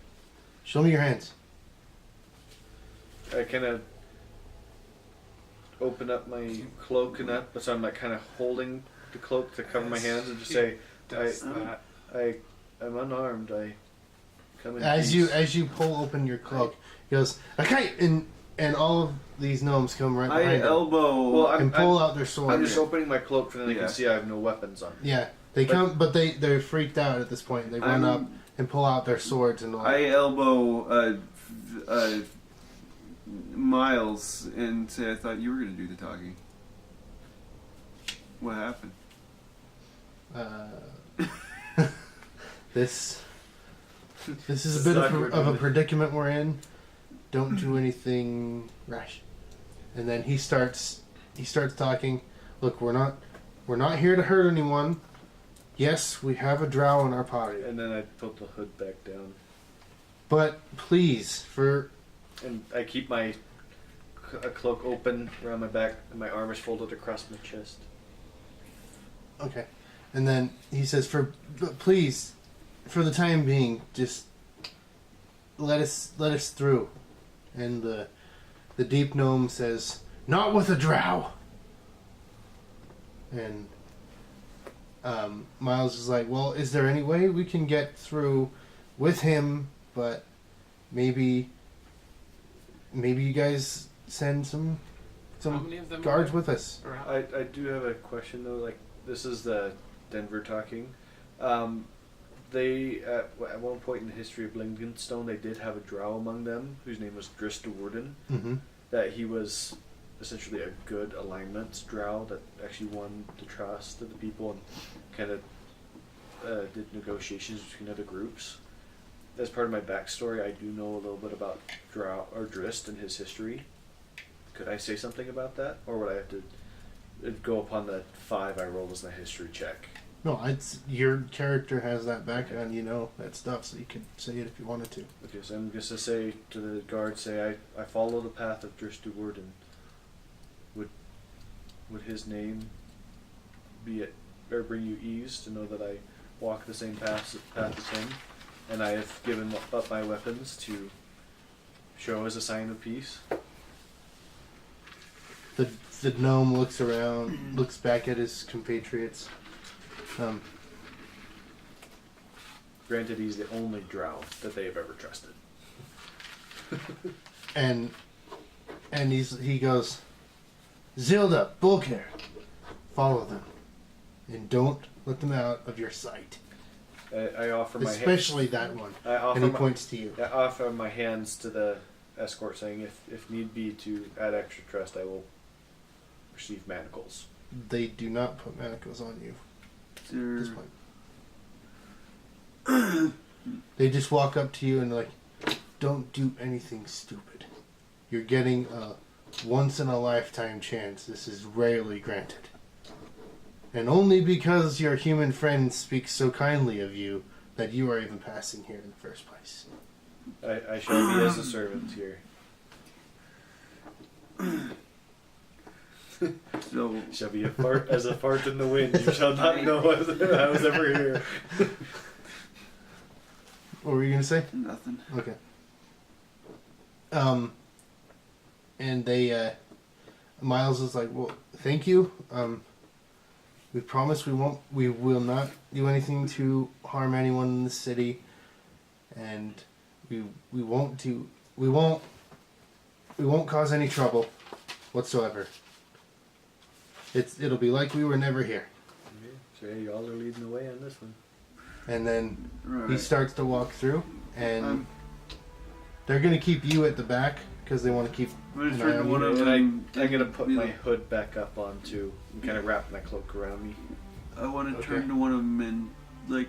"Show me your hands." I kind of open up my cloak and that, but so I'm like kind of holding the cloak to cover my hands and just say, Does I- that. I'm unarmed. I come in As peace." you pull open your cloak, he goes, "Okay," and all of these gnomes come right I behind him elbow. Well, and pull out their swords. I'm just opening my cloak for then they Yeah. can see I have no weapons on. Yeah, they come, but they're freaked out at this point. They run up and pull out their swords and all. I elbow Miles and say, "I thought you were going to do the talking. What happened?" This is a bit of a predicament we're in. Don't do anything rash. And then he starts talking. Look, we're not here to hurt anyone. Yes, we have a drow in our party, And then I put the hood back down. but please, And I keep my cloak open around my back, and my arm is folded across my chest. okay. And then he says, but please, for the time being, just let us through. And the deep gnome says, "Not with a drow." And Miles is like, "Well, is there any way we can get through with him? But maybe you guys send some How many of them guards are with us." around? I do have a question though. Like, this is the Denver talking. They at one point in the history of Blinkenstone, they did have a drow among them whose name was Dristawurden. Mm-hmm. That he was essentially a good alignment drow that actually won the trust of the people and kind of did negotiations between other groups. As part of my backstory, I do know a little bit about Drow or Drist and his history. Could I say something about that, or would I have to go upon the 5 I rolled as my history check? No, your character has that background, you know that stuff, so you could say it if you wanted to. Okay, so I'm just to say to the guard, say I follow the path of Dristawurden. Would his name be it or bring you ease to know that I walk the same path as him, and I have given up my weapons to show as a sign of peace? The gnome looks around, looks back at his compatriots. Granted, he's the only drow that they have ever trusted. and he goes, "Zilda, Bulker, follow them, and don't let them out of your sight. I offer my Especially that one." I offer And he my, points to you. I offer my hands to the escort, saying, if need be to add extra trust, I will receive manacles. They do not put manacles on you at this point. They just walk up to you and like, "Don't do anything stupid. You're getting a once-in-a-lifetime chance. This is rarely granted. And only because your human friend speaks so kindly of you that you are even passing here in the first place." I shall be as a servant here. So Shall be as a fart in the wind. You shall not know I was ever here. What were you gonna say? nothing. Okay. And they, Miles is like, "Well, thank you. We promise we will not do anything to harm anyone in the city, and we won't cause any trouble whatsoever. It'll be like we were never here." So yeah, y'all are leading the way on this one. And then Right. he starts to walk through, and they're gonna keep you at the back because they want to keep. I'm gonna an turn eye to on one you. of And them. I'm gonna put be my like- hood back up on too, and kind of wrap my cloak around me. I want to Okay. turn to one of them and like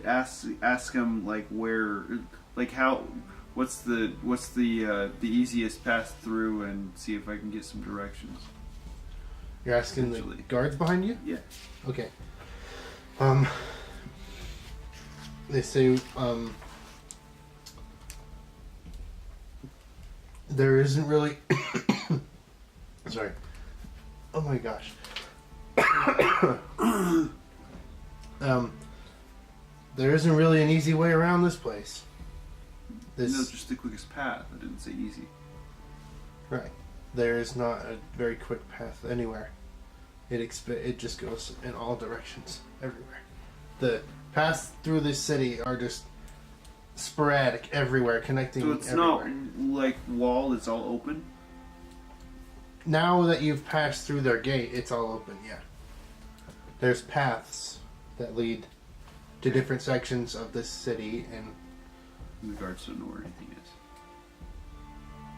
ask him like where, like how, what's the easiest path through, and see if I can get some directions. You're asking the Essentially. guards behind you? Yeah. Okay. They say, there isn't really... Sorry. Oh my gosh. There isn't really an easy way around this place. That's just the quickest path. I didn't say easy. Right. There is not a very quick path anywhere. It just goes in all directions, everywhere. The paths through this city are just sporadic everywhere, connecting So it's everywhere. not like wall. It's all open. Now that you've passed through their gate, it's all open, yeah. There's paths that lead to different sections of this city, and The guards don't know where anything is.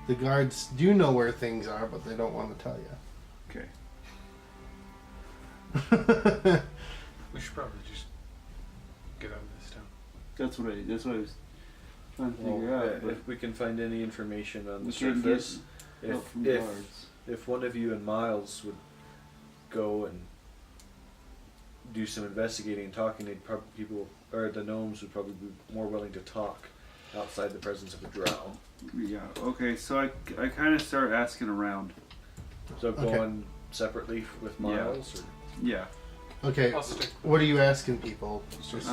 the guards do know where things are, but they don't want to tell you. Okay. We should probably just get out of this town. That's what I was trying to Well, figure out. But if we can find any information on the we can't surface, get help from if guards. if one of you and Miles would go and do some investigating and talking, they'd probably the gnomes would probably be more willing to talk outside the presence of a drow. Yeah. Okay. So I kind of start asking around. So Okay. going separately with Miles, or Yeah. Okay, I'll stick. what are you asking people? Just,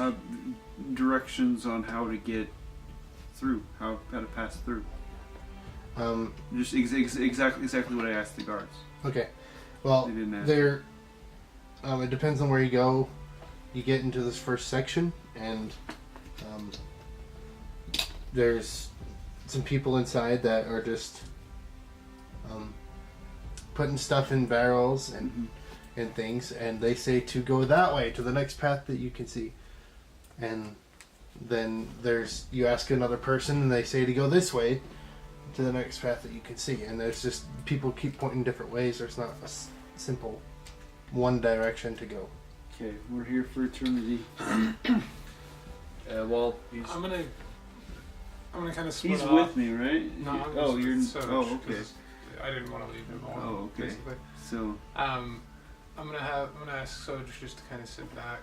Directions on how to get through. How to pass through. Um, Just exactly what I asked the guards. okay. Well, They didn't ask. there. It depends on where you go. You get into this first section, and there's some people inside that are just putting stuff in barrels and things, and they say to go that way to the next path that you can see. And then you ask another person, and they say to go this way to the next path that you can see. And there's just people keep pointing different ways. There's not a simple one direction to go. Okay, we're here for eternity. Well, he's I'm gonna kind of split He's off. with me, right? No, I'm oh, just you're. with Soj, Oh, okay. 'cause I didn't want to leave him alone. Oh, okay. Basically. So, I'm gonna ask Soj just to kind of sit back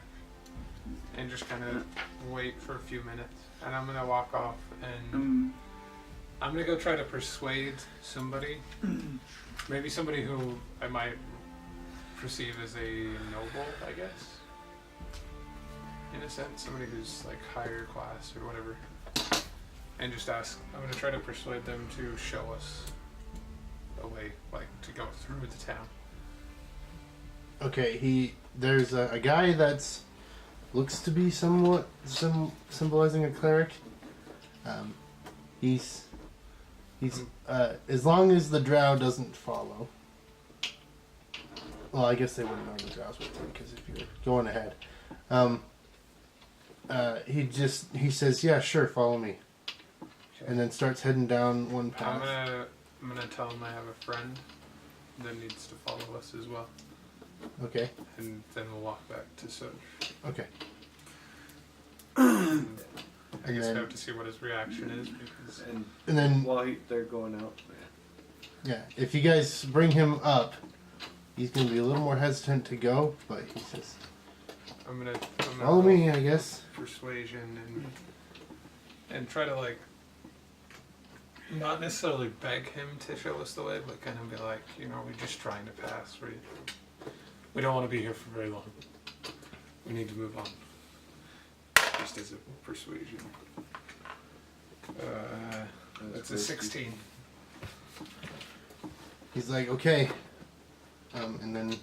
and just kind of wait for a few minutes, and I'm gonna walk off and I'm gonna go try to persuade somebody, maybe somebody who I might perceive as a noble, I guess. In a sense, somebody who's like higher class or whatever, and just ask. I'm gonna try to persuade them to show us a way, like to go through the town. Okay, there's a guy that's looks to be somewhat symbolizing a cleric. He's as long as the drow doesn't follow. Well, I guess they wouldn't know the drow's with him because if you're going ahead, he says, "Yeah, sure, follow me," and then starts heading down one path. I'm gonna tell him I have a friend that needs to follow us as well, Okay. and then we'll walk back to Soj. Okay. I And guess then- we have to see what his reaction is because And then while they're going out. yeah, if you guys bring him up, he's gonna be a little more hesitant to go, but he says, I'm gonna "Follow me, I guess." persuasion and try to like not necessarily beg him to show us the way, but kind of be like, we're just trying to pass. We don't want to be here for very long. We need to move on. Just as a persuasion. That's a 16. He's like, "Okay," and then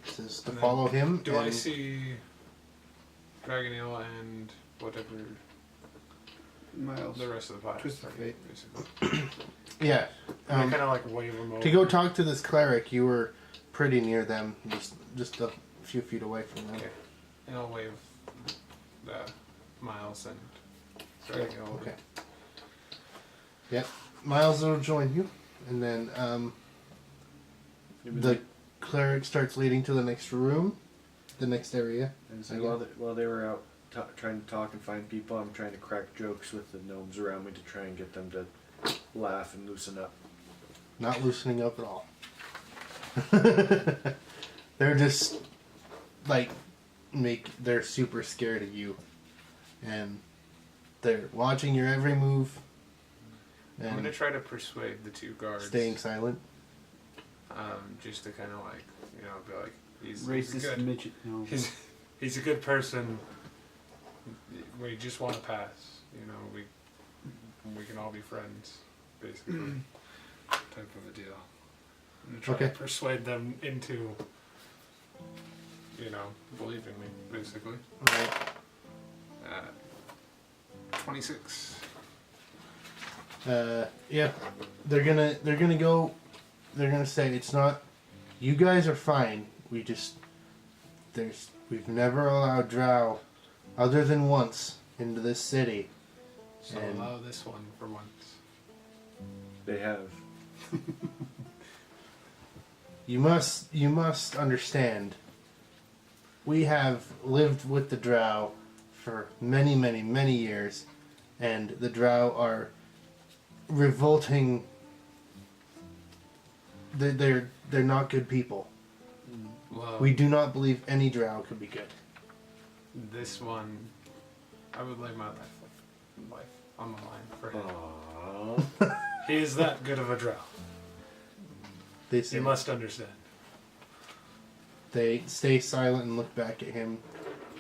says to And then follow him. Do I and- see Dragoneel and whatever Miles. the rest of the party? Twist of Fate. Basically. Yeah. I kind of like wave them over. To go talk to this cleric, you were pretty near them, just a few feet away from them. Okay. And I'll wave Miles and Dragoneel over. Okay. Yep. Miles will join you, and then the cleric starts leading to the next room, the next area. And so while they were out trying to talk and find people, I'm trying to crack jokes with the gnomes around me to try and get them to laugh and loosen up. Not loosening up at all. They're just like they're super scared of you, and they're watching your every move. I'm And gonna try to persuade the two guards. staying silent. Just to kind of like, be like, he's Racist good. midget. No. He's a good person. We just want to pass. We can all be friends, basically. Type of a deal. I'm gonna try Okay. to persuade them into, believing me, basically. Alright. 26. Yeah, they're gonna say it's not. You guys are fine. We've never allowed drow, other than once, into this city. So And- allow this one for once. They have. You must understand. We have lived with the drow for many, many, many years, and the drow are revolting. They're not good people. Well, We do not believe any drow could be good. this one, I would lay my life on the line for him. Aww. He is that good of a drow. They say You must understand. they stay silent and look back at him,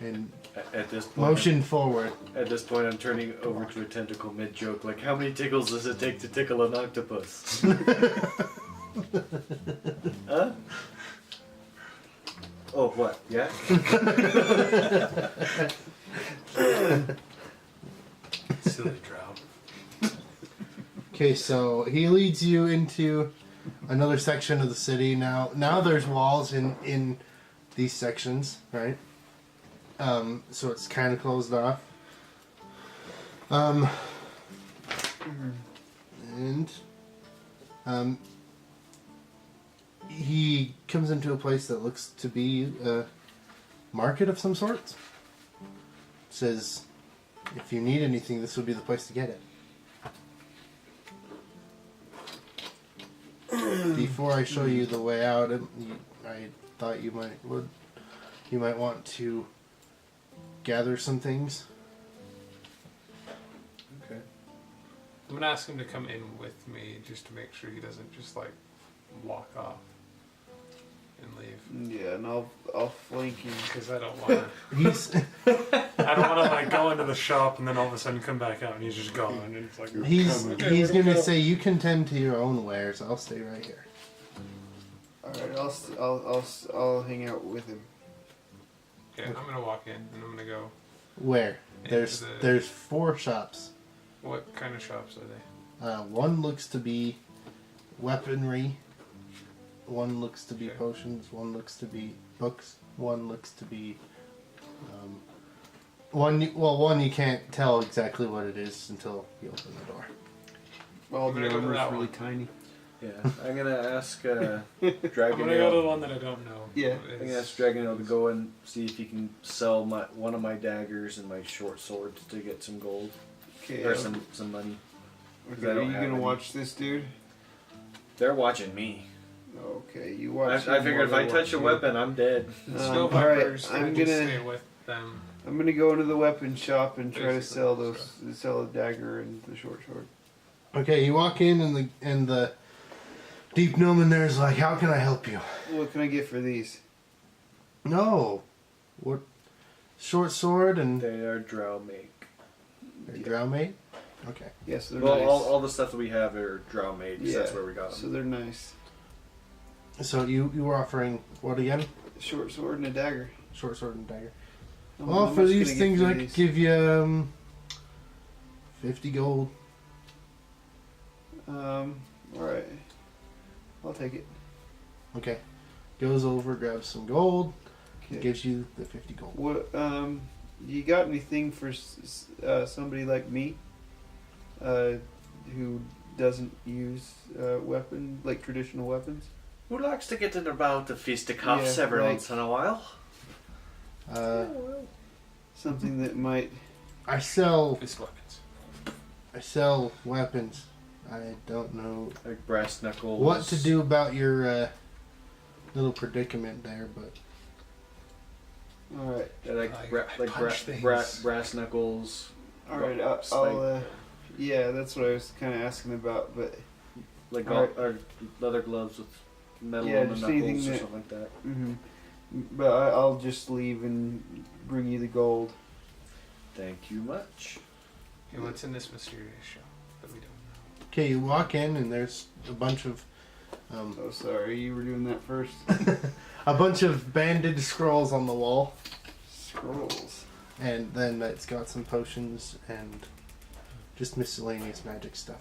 and At this point, motion forward. At this point, I'm turning over to a tentacle mid-joke. Like, how many tickles does it take to tickle an octopus? Huh? Oh, what? Yeah? Silly drow. Okay, so he leads you into another section of the city. Now there's walls in these sections, right? So it's kind of closed off. He comes into a place that looks to be a market of some sort. Says, if you need anything, this would be the place to get it. Before I show you the way out, I thought you might want to gather some things. Okay. I'm gonna ask him to come in with me just to make sure he doesn't just like walk off and leave. Yeah, and I'll flank him. Because I don't want to. He's I don't want to like go into the shop and then all of a sudden come back out and he's just gone. And it's like he's Okay, where'd gonna we go? say you can tend to your own wares. I'll stay right here. All right, I'll hang out with him. Okay, I'm gonna walk in and I'm gonna go. Where? Into There's 4 shops. What kind of shops are they? One looks to be weaponry. One looks to be Okay. potions. One looks to be books. One looks to be one you can't tell exactly what it is until you open the door. All I'm the gonna go to armor's that really one. tiny. Yeah, I'm gonna ask I'm Dragon gonna go to the Ale. one that I don't know. Yeah. I'm gonna ask Dragon Ale to go and see if he can sell one of my daggers and my short sword to get some gold Okay. or some money. Okay, I are don't you have gonna any. watch this dude? They're watching me. Okay, you I watch. figured if I touch a weapon, I'm dead. Snow all right, Viper's I'm gonna just gonna stay with them. I'm gonna go into the weapon shop and try to Basically, sell the dagger and the short sword. Okay, you walk in and the deep gnome in there is like, how can I help you? What can I get for these? No. What? Short sword and They are drow make. drow mate? Okay. Yes, they're Well, nice. all the stuff that we have are drow made. 'Cause Yeah, that's where we got So them. they're nice. So you were offering what again? Short sword and a dagger. Short sword and dagger. How Well, much for can these I get things, for I these? could give you 50 gold. Alright. I'll take it. Okay. Goes over, grabs some gold, Okay. gives you the 50 gold. What, you got anything for somebody like me? Who doesn't use like traditional weapons? Who likes to get in a bout of fisticuffs Yeah, every like- once in a while? Something that might. I sell Fist weapons. weapons. I don't know Like brass knuckles. what to do about your little predicament there, but Alright. Yeah, like I punch things. brass knuckles. Alright, Spike. yeah, that's what I was kind of asking about, but. Like Alright. or leather gloves with metal Yeah, on the just knuckles anything or that- something like that. Mm-hmm. But I'll just leave and bring you the gold. Thank you much. Hey, what's in this mysterious shop that we don't know? okay, you walk in and there's a bunch of Oh, sorry, you were doing that first. banded scrolls on the wall, Scrolls. and then it's got some potions and just miscellaneous magic stuff.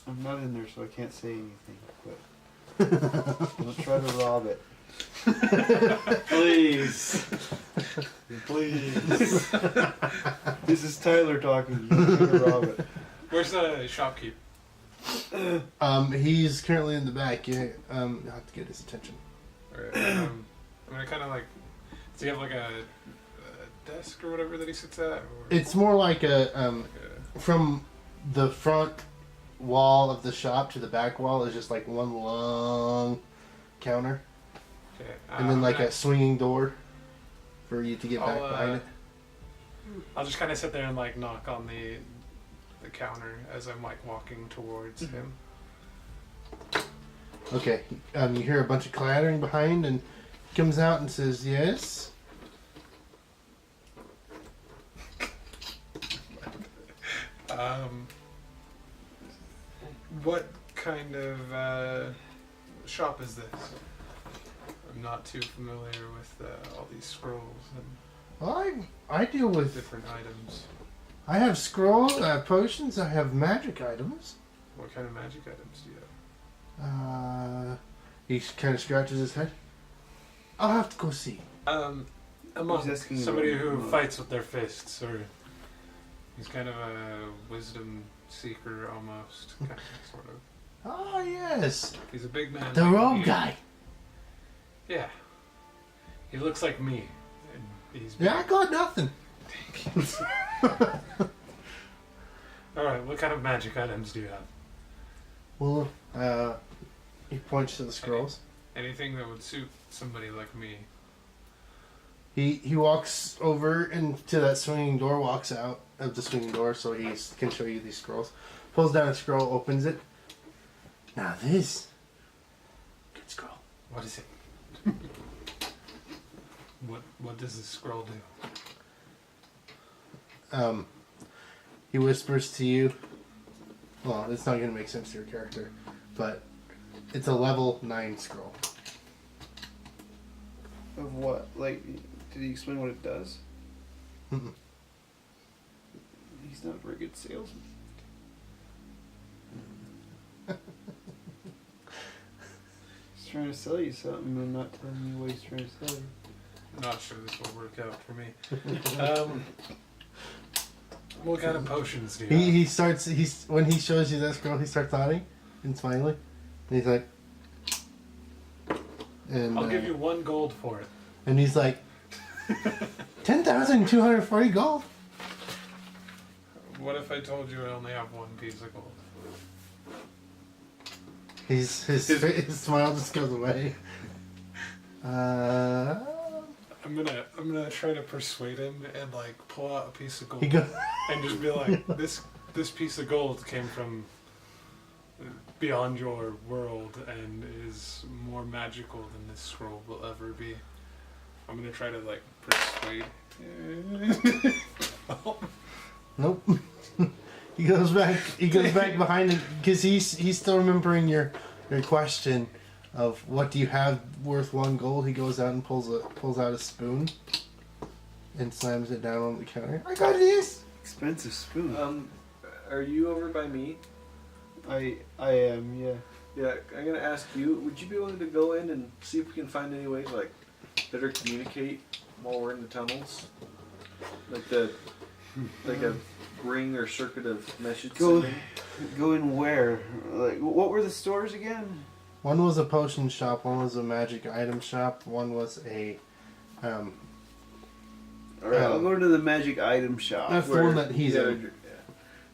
I'm not in there, so I can't say anything. But don't try to rob it. Please. Please. This is Tyler talking. You don't try to rob it. Where's the shopkeep? He's currently in the back. You have to get his attention. Alright, I'm gonna kind of like. Does he have like a desk or whatever that he sits at? Or It's more like a like a, from the front wall of the shop to the back wall is just like one long counter, okay, and then like a swinging door for you to get back I'll, behind it. I'll just kind of sit there and like knock on the counter as I'm like walking towards him. Okay. You hear a bunch of clattering behind, and he comes out and says, "Yes." What kind of shop is this? I'm not too familiar with all these scrolls and Well, I deal with. different items. I have scrolls, I have potions, I have magic items. What kind of magic items do you have? He kind of scratches his head. I'll have to go see. A monk, He's asking somebody about- who fights with their fists, or he's kind of a wisdom seeker almost, kind of, sort of. Oh, yes. He's a big man. The like rogue me. guy. Yeah. He looks like me. And he's Yeah, I got nothing. Alright, what kind of magic items do you have? Well, he points to the scrolls. Anything that would suit somebody like me. He walks over into that swinging door, walks out of the swinging door so he can show you these scrolls. Pulls down a scroll, opens it. Now this. Good scroll. What is it? What does this scroll do? He whispers to you. Well, it's not going to make sense to your character, but it's a level 9 scroll. Of what? Like, did he explain what it does? Mm-mm. He's not a very good salesman. He's trying to sell you something and not telling you what he's trying to sell you. I'm not sure this will work out for me. What kind of potions do you have? He starts. When he shows you that scroll, he starts nodding and smiling, and he's like, and I'll give you 1 gold for it. And he's like, 10,240 gold. What if I told you I only have 1 piece of gold? His smile just goes away. I'm gonna try to persuade him and like pull out a piece of gold He goes. and just be like, this piece of gold came from beyond your world and is more magical than this scroll will ever be. I'm gonna try to like persuade. Nope. He goes back. He goes back behind it because he's still remembering your question of what do you have worth 1 gold. He goes out and pulls out a spoon and slams it down on the counter. I got this. Expensive spoon. Are you over by me? I am, yeah. Yeah, I'm gonna ask you. Would you be willing to go in and see if we can find any way to like better communicate while we're in the tunnels, like a ring or circuit of message sending? Go in where? Like, what were the stores again? One was a potion shop. One was a magic item shop. One was a. All right, I'll go to the magic item shop. That's the one that he's in.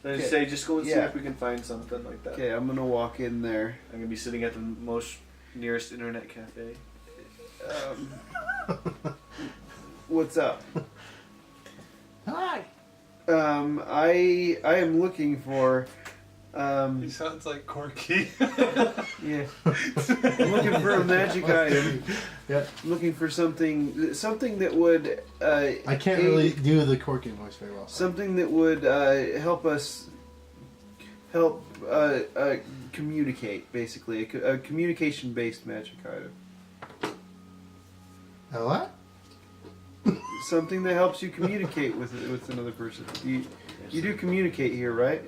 I Okay. say just go and see Yeah. if we can find something like that. Okay, I'm gonna walk in there. I'm gonna be sitting at the most nearest internet cafe. What's up? Hi. I am looking for. He sounds like Corky. Yeah. I'm looking for a magic item. Yeah. I'm looking for something that would. I can't really do the Corky voice very well. Something that would help us communicate, basically a communication-based magic item. A what? Something that helps you communicate with another person. You do communicate here, right?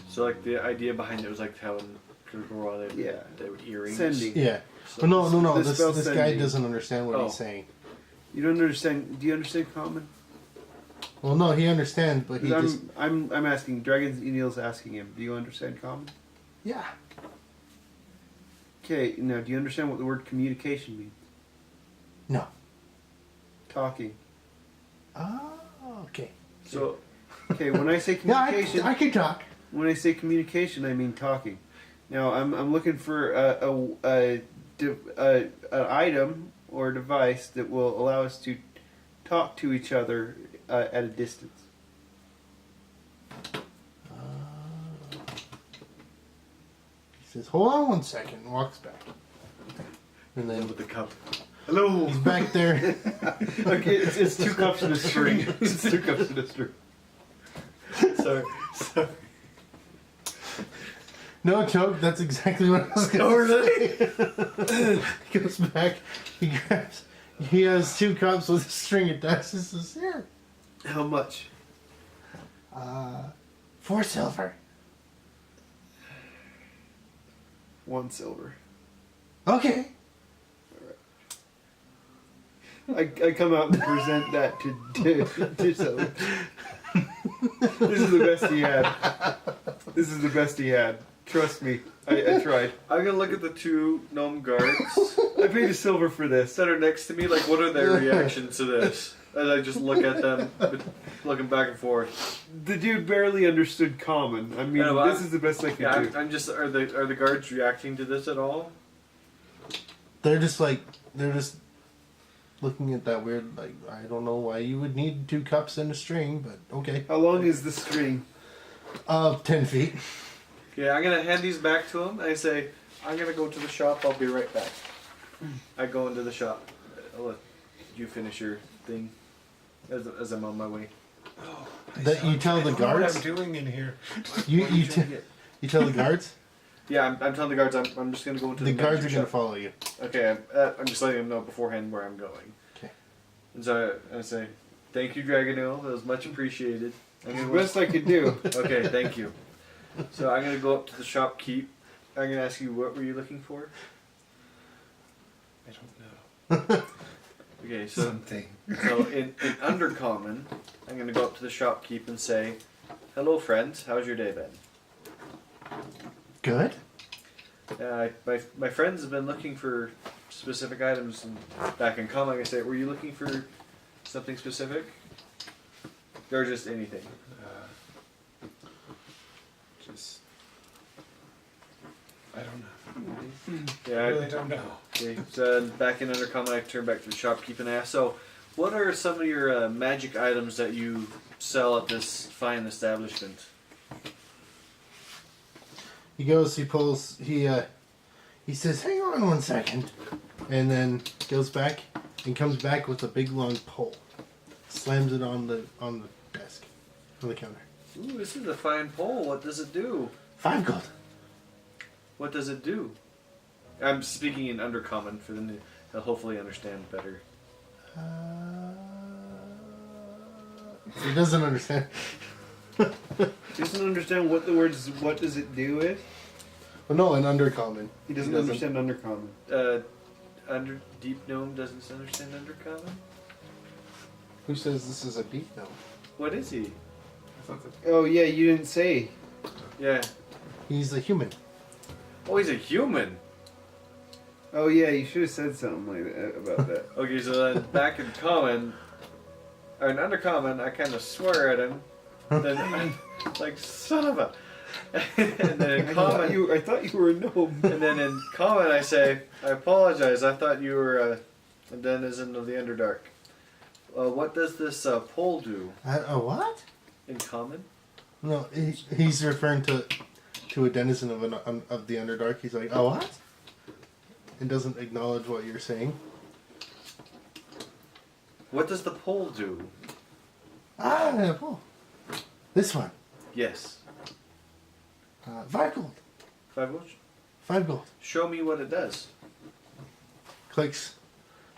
So like the idea behind it was like how in Critical Role they would earrings. Sending. Yeah. So But no. the This spell guy sending. doesn't understand what Oh. he's saying. You don't understand? Do you understand common? Well, no, he understands, but he just. I'm asking. Dragon Neil's asking him. Do you understand common? Yeah. Okay. Now, do you understand what the word communication means? No. Talking. Oh, okay. So Okay. When I say Yeah, communication, I can talk. when I say communication, I mean talking. Now, I'm looking for an item or a device that will allow us to talk to each other at a distance. He says, "Hold on 1 second," and walks back. And then with the cup. Hello. he's back there. Okay, it's 2 cups in a string. It's 2 cups in a string. Sorry. No joke, that's exactly what I was going to say. He goes back, he has 2 cups with a string attached. This is here. How much? 4 silver. 1 silver. Okay. I come out and present that to Silver. This is the best he had. This is the best he had. Trust me. I tried. I'm gonna look at the 2 gnome guards I paid a silver for this. that are next to me. Like, what are their reactions to this? As I just look at them, looking back and forth. The dude barely understood common. I mean, Yeah, well, this is the best I could Yeah, do. I'm just. Are the guards reacting to this at all? They're just looking at that weird, like, I don't know why you would need 2 cups and a string, but okay. How long is the string? 10 feet. Yeah, I'm gonna hand these back to him. I say, I'm gonna go to the shop. I'll be right back. I go into the shop. I'll let you finish your thing as I'm on my way. That you tell the What guards? I'm doing in here? You tell the guards? Yeah, I'm telling the guards I'm just gonna go into The the guards are manager going to shop. follow you. Okay, I'm just letting them know beforehand where I'm going. Okay. And so I say, thank you, Dragonil. That was much appreciated. It's the best I could do. Okay, thank you. So I'm gonna go up to the shopkeep. I'm gonna ask you, what were you looking for? I don't know. Okay, so Something. so in Undercommon, I'm gonna go up to the shopkeep and say, hello, friends. How's your day been? Good. My friends have been looking for specific items, and back in common, I say, were you looking for something specific, or just anything? Just. I don't know. Yeah, I really don't know. Okay, so back in Undercommon, I turn back to the shopkeep and ask, so what are some of your magic items that you sell at this fine establishment? He goes, he says, hang on 1 second. And then goes back and comes back with a big long pole. Slams it on the desk, on the counter. Ooh, this is a fine pole. What does it do? 5 gold. What does it do? I'm speaking in Undercommon for them to hopefully understand better. He doesn't understand. He doesn't understand what the words, what does it do with? Well, no, in Undercommon. He doesn't understand undercommon. Deep Gnome doesn't understand Undercommon? Who says this is a deep note? What is he? I thought that. Oh yeah, you didn't say. Yeah. He's a human. Oh, he's a human. Oh yeah, you should have said something like that about that. Okay, so then back in Common, or in Undercommon, I kind of swear at him. Then I'm like, son of a. And then in Common, I thought you were a gnome. and then in Common, I say, I apologize. I thought you were a denizen of the Underdark. What does this pole do A what? in Common? No, he's referring to a denizen of the Underdark. He's like, oh what? And doesn't acknowledge what you're saying. What does the pole do? Ah, oh, this one. Yes. 5 gold. 5 gold? 5 gold. Show me what it does. Clicks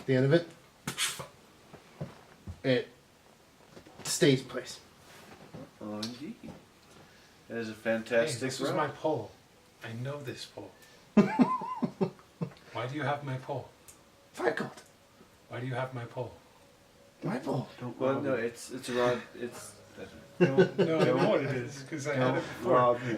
the end of it. It stays in place. Oh, indeed. That is a Hey, fantastic this was route. my pole. I know this pole. Why do you have my pole? 5 gold. Why do you have my pole? My pole. Don't Well, rob no, me. it's a rod. It's Don't, No, I know what it is because I had it before. rob me.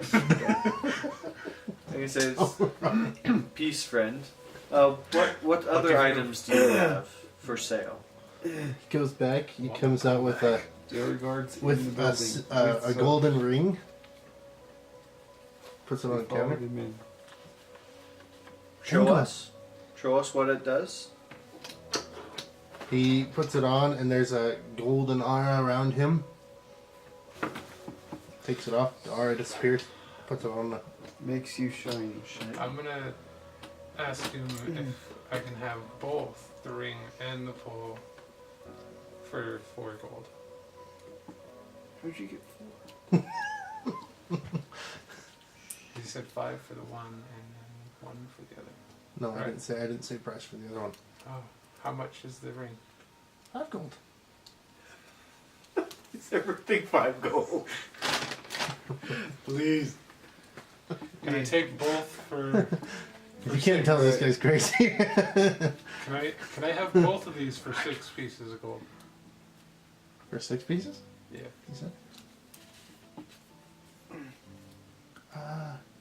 like I said, it's peace, friend. What other items do you have for sale? He goes back. He comes out with a The other guards in the with building. a golden ring. Puts it on the Followed counter. him in. Show Hang on. us. Show us what it does. He puts it on, and there's a golden aura around him. Takes it off. The aura disappears. Puts it on. Makes you shiny. I'm gonna ask him if I can have both the ring and the pole for 4 gold. How'd you get 4? He said 5 for the one and then 1 for the other. No, Right. I didn't say price for the other one. Oh, how much is the ring? 5 gold. Is everything 5 gold? Please. Can I take both for? If you can't tell, this guy's crazy. Can I have both of these for 6 pieces of gold? For 6 pieces? Yeah. He said.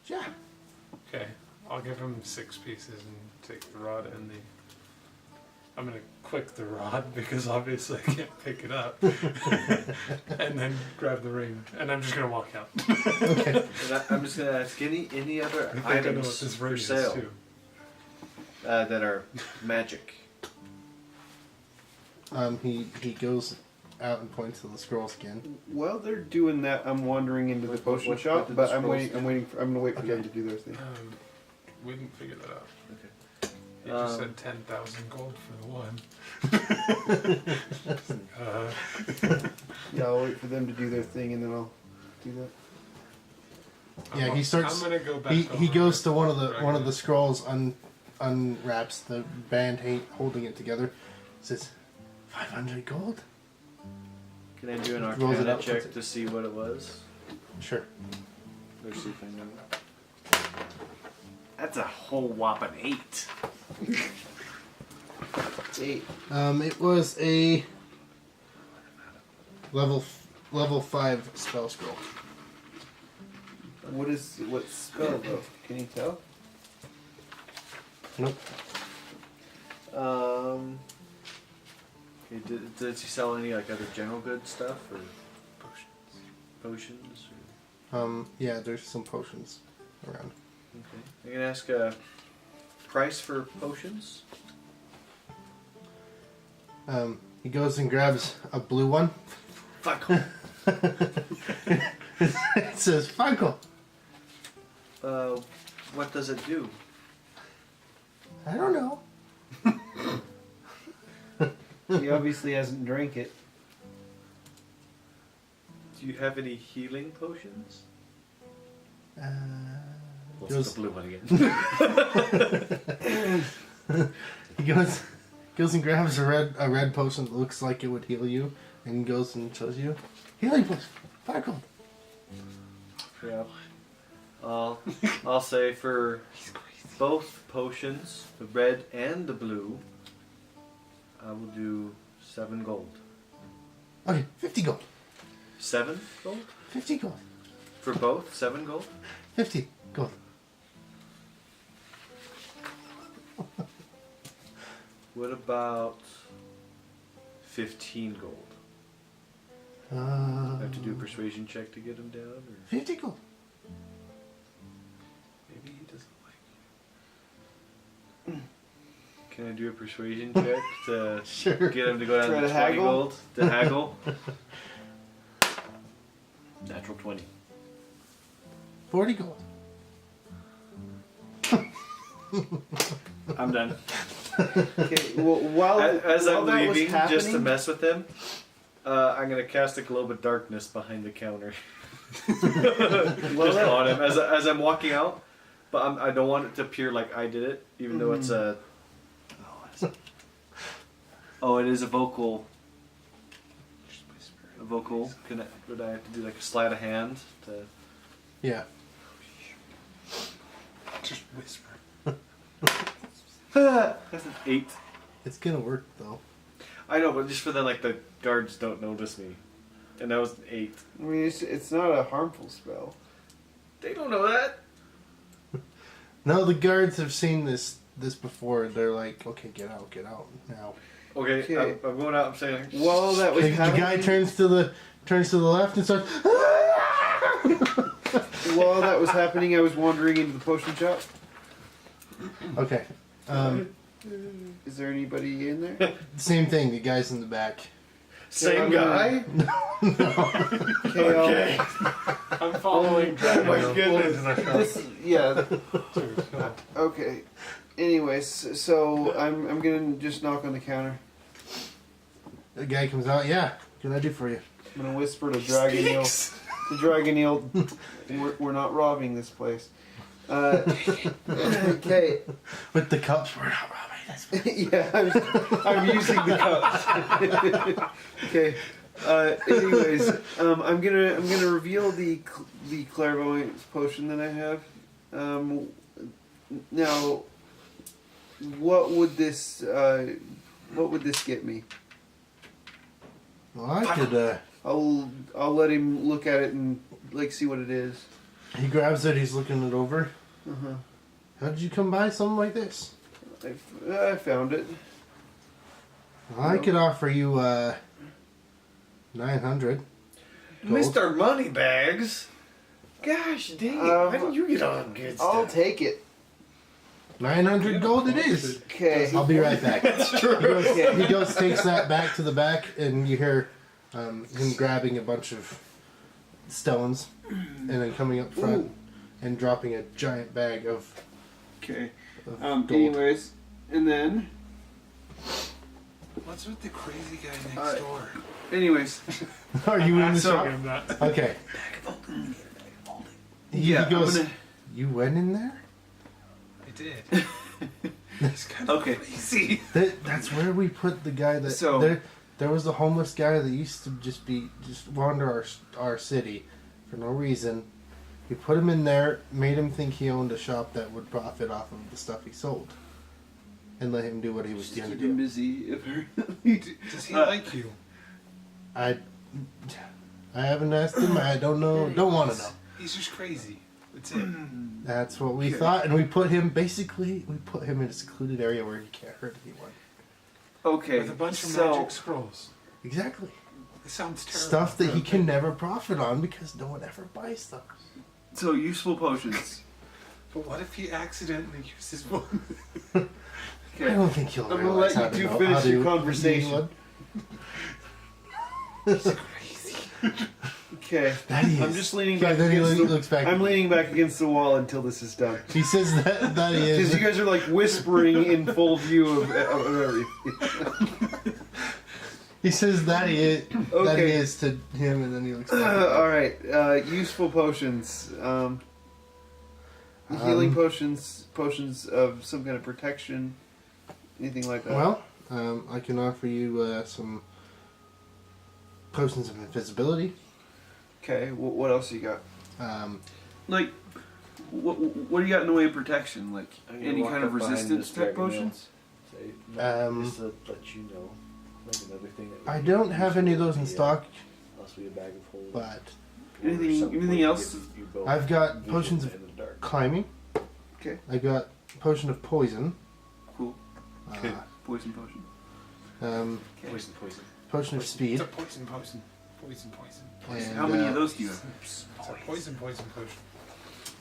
Yeah. Okay, I'll give him 6 pieces and take the rod and the. I'm gonna quick the rod because obviously I can't pick it up, and then grab the ring, and I'm just gonna walk out. Okay. And I'm just gonna ask any other I think I know what items this for ring is sale too. that are magic. He goes out and points to the scrolls again. While they're doing that, I'm wandering into the What- potion what shop, did but the I'm scrolls waiting. I'm gonna wait for Okay. them to do their thing. We didn't figure that out. Okay. He just said 10,000 gold for the one. Yeah, I'll wait for them to do their thing, and then I'll do that. Yeah, he starts. I'm gonna go back. He over goes to one of Dragon. the scrolls, unwraps the band, holding it together. Says, 500 gold. Can I do an Rolls it Arcana up, check puts it- to see what it was? Sure. Let's see if I know. That's a whole whopping 8. It's 8. It was a level 5 spell scroll. What spell though? Can you tell? Nope. Okay, did he sell any like other general good stuff or potions? Yeah, there's some potions around. Okay, I'm gonna ask a price for potions. He goes and grabs a blue one. Fuck. It says 5 gold. What does it do? I don't know. He obviously hasn't drank it. Do you have any healing potions? What's Goes- the blue one again? He goes and grabs a red potion that looks like it would heal you, and goes and shows you healing potion, 5 gold. Yeah. I'll say for both potions, the red and the blue, I will do 7 gold. Okay, 50 gold. 7 gold? 50 gold. For both? 7 gold? 50 gold. What about 15 gold? I have to do a persuasion check to get him down? Or 50 gold. maybe he doesn't like me. Can I do a persuasion check to Sure. get him to go down Try to to 20 haggle? gold? To haggle? Natural 20. 40 gold. I'm done. Okay. Well, while As while I'm that was leaving, just to happening- mess with him, I'm gonna cast a globe of darkness behind the counter, Well, just on him as I'm walking out. But I don't want it to appear like I did it, even though it's a. Oh, it is a vocal. A vocal. Would I have to do like a sleight of hand to? Yeah. Just whisper. That's an 8. It's gonna work though. I know, but just for then, like the guards don't notice me, and that was an 8. I mean, it's not a harmful spell. They don't know that. No, the guards have seen this before. They're like, okay, get out now. Okay, Okay. I'm going out. I'm saying. While that was The happening, guy turns to the left and starts. while that was happening, I was wandering into the potion shop. Okay. Is there anybody in there? Same thing. The guy's in the back. Same guy? Okay. I'm following. Oh my goodness. This, yeah. Dude, no. Okay. Anyways, so I'm gonna just knock on the counter. The guy comes out. Yeah. What can I do for you? I'm gonna whisper to Dragon Eel. To Dragon Eel, we're not robbing this place. Okay. With the cups, we're not robbing this place. Yeah, I'm using the cups. Okay. Anyways, I'm gonna reveal the clairvoyance potion that I have. Now, what would this get me? Well, I could. I'll let him look at it and like see what it is. He grabs it. He's looking it over. Uh-huh. How did you come by something like this? I found it. Well, I could offer you 900. Gold. Mr. Moneybags. Gosh dang it. Why didn't you get on good stuff? I'll take it. 900 gold it is. Okay. I'll be right back. That's true. He goes, takes that back to the back, and you hear him grabbing a bunch of stones, and then coming up front Ooh. and dropping a giant bag of Okay. gold. Anyways, and then. What's with the crazy guy next Alright. door? Anyways. Are you in the So- shop? Okay. Yeah, he goes, I'm gonna. you went in there? I did. It's kind of Okay. crazy. That's where we put the guy that... So- there was a homeless guy that used to just wander our city for no reason. We put him in there, made him think he owned a shop that would profit off of the stuff he sold, and let him do what he was Just going to keep him do. busy. Apparently. Does he like you? I haven't asked him. I don't know. Don't want to know. He's just crazy. That's it. That's what we thought, and we put him in a secluded area where he can't hurt anyone. Okay. With a bunch of so, magic scrolls. Exactly. It sounds terrible. Stuff that he can never profit on because no one ever buys stuff. So useful potions. But what if he accidentally uses one? I Okay. don't think he'll I'm gonna realize let how to you two know finish how to your use conversation. one. Okay. That he I'm is. just leaning Yeah, back then he against the, looks back. I'm leaning back against the wall until this is done. He says that he Because is. you guys are like whispering in full view of everything. He says that he is. That he Okay. is to him, and then he looks back. Alright, useful potions. Healing potions, potions of some kind of protection, anything like that. Well, I can offer you some potions of invisibility. Okay, what else you got? Um, Like, what do you got in the way of protection? Like, I'm gonna any walk kind of up behind resistance this type dragon potions? Say, no, Um, just to let you know. Like another thing that we I can don't use have any of would those in be, stock, possibly a bag of holding. but Or Anything- something anything where else? you give you both I've got vision potions of in the dark. climbing. Okay, I've got potion of poison. cool. Uh, Poison potion. okay. Poison, poison. Potion of It's speed. a poison. Poison. And, How many of those do you have? It's a poison potion.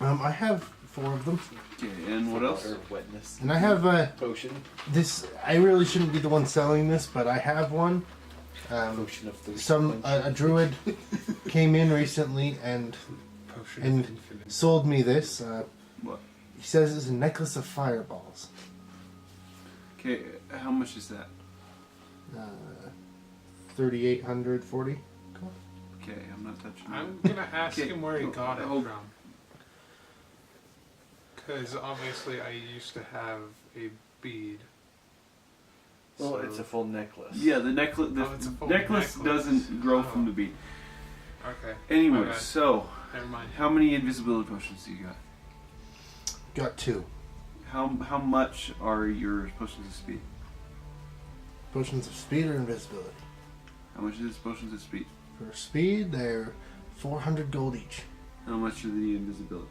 I have 4 of them, Okay, and what else? Water, wetness. and I have Potion. this. I really shouldn't be the one selling this, but I have one. Potion of thirst. Some a quench. druid came in recently and Potion And- of infinite. sold me this. What? He says it's a necklace of fireballs. Okay, how much is that? 3,840. Okay, I'm not touching I'm that. gonna ask Okay, him where he oh, got it oh. from. Because obviously I used to have a bead. Well, So- it's a full necklace. Yeah, the necklace. The Oh, it's a full necklace necklace. doesn't grow Oh. from the bead. Okay. Anyway, My bad. so Never mind. how many invisibility potions do you got? Got 2 How much are your potions of speed? potions of speed or invisibility. How much is potions of speed? For speed, they're 400 gold each. How much are the invisibility?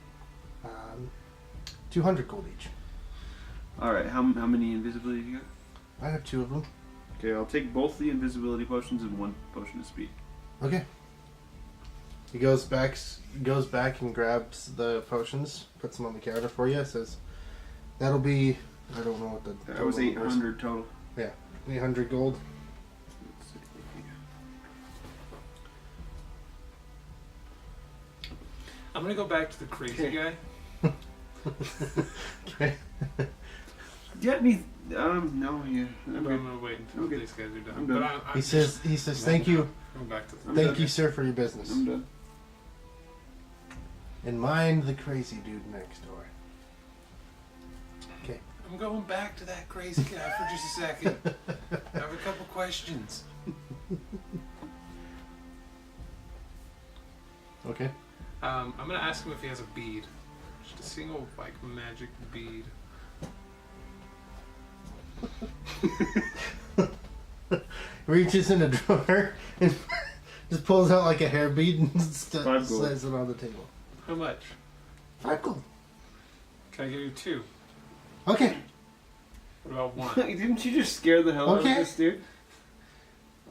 200 gold each. All right, how many invisibility do you got? I have 2 of them. Okay, I'll take both the invisibility potions and 1 potion of speed. Okay. He goes back and grabs the potions, puts them on the counter for you. Says, "That'll be, I don't know what the That was total was. 800 total. 800 gold." Let's see. I'm gonna go back to the crazy guy. Okay. Yeah, me. No, yeah. I'm gonna wait until Okay. these guys are done. I'm But done. He says, thank you, Going back to the thank you, sir, for your business. I'm done. And mind the crazy dude next door. Okay. I'm going back to that crazy guy for just a second. I have a couple questions. Okay. I'm gonna ask him if he has a bead. Just a single, like, magic bead. Reaches in a drawer and just pulls out like a hair bead and Five gold. slams it on the table. How much? 5 gold. Can I give you 2? Okay. What about 1? Didn't you just scare the hell out Okay. of this dude?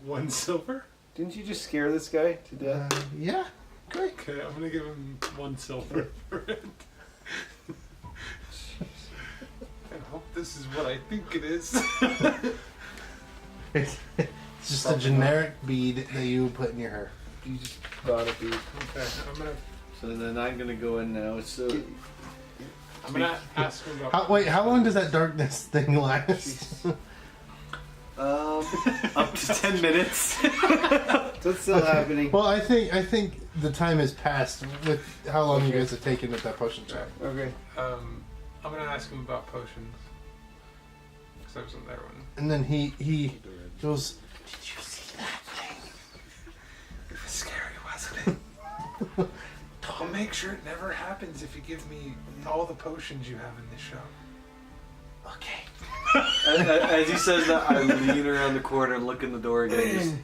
1 silver? Didn't you just scare this guy to death? Yeah. Great. Okay, I'm gonna give him 1 silver for it. I hope this is what I think it is. It's just a generic bead that you put in your hair. You just bought a bead. Okay, So then I'm gonna go in now. So I'm gonna ask him about. How long does that darkness thing last? up to 10 minutes. That's still happening. Well, I think the time has passed with how long you guys have taken with that potion shop. Okay. I'm gonna ask him about potions. Because I wasn't there when. And then he goes, "Did you see that thing? It was scary, wasn't it? I'll make sure it never happens if you give me all the potions you have in this shop. Okay." As he says that, I lean around the corner and look in the door again.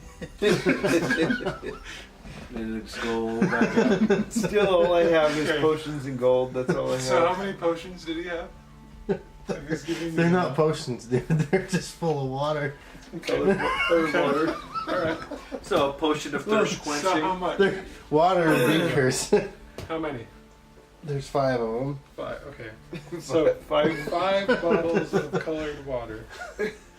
And just go back up. Still, all I have is Okay. potions and gold. That's all I have. So how many potions did he have? If he's giving me They're not one. potions, dude. They're just full of water. Colored water. Alright. So a potion of thirst So how quenching. much? They're water beakers. How many? There's 5 of them. 5, okay. So five bottles of colored water.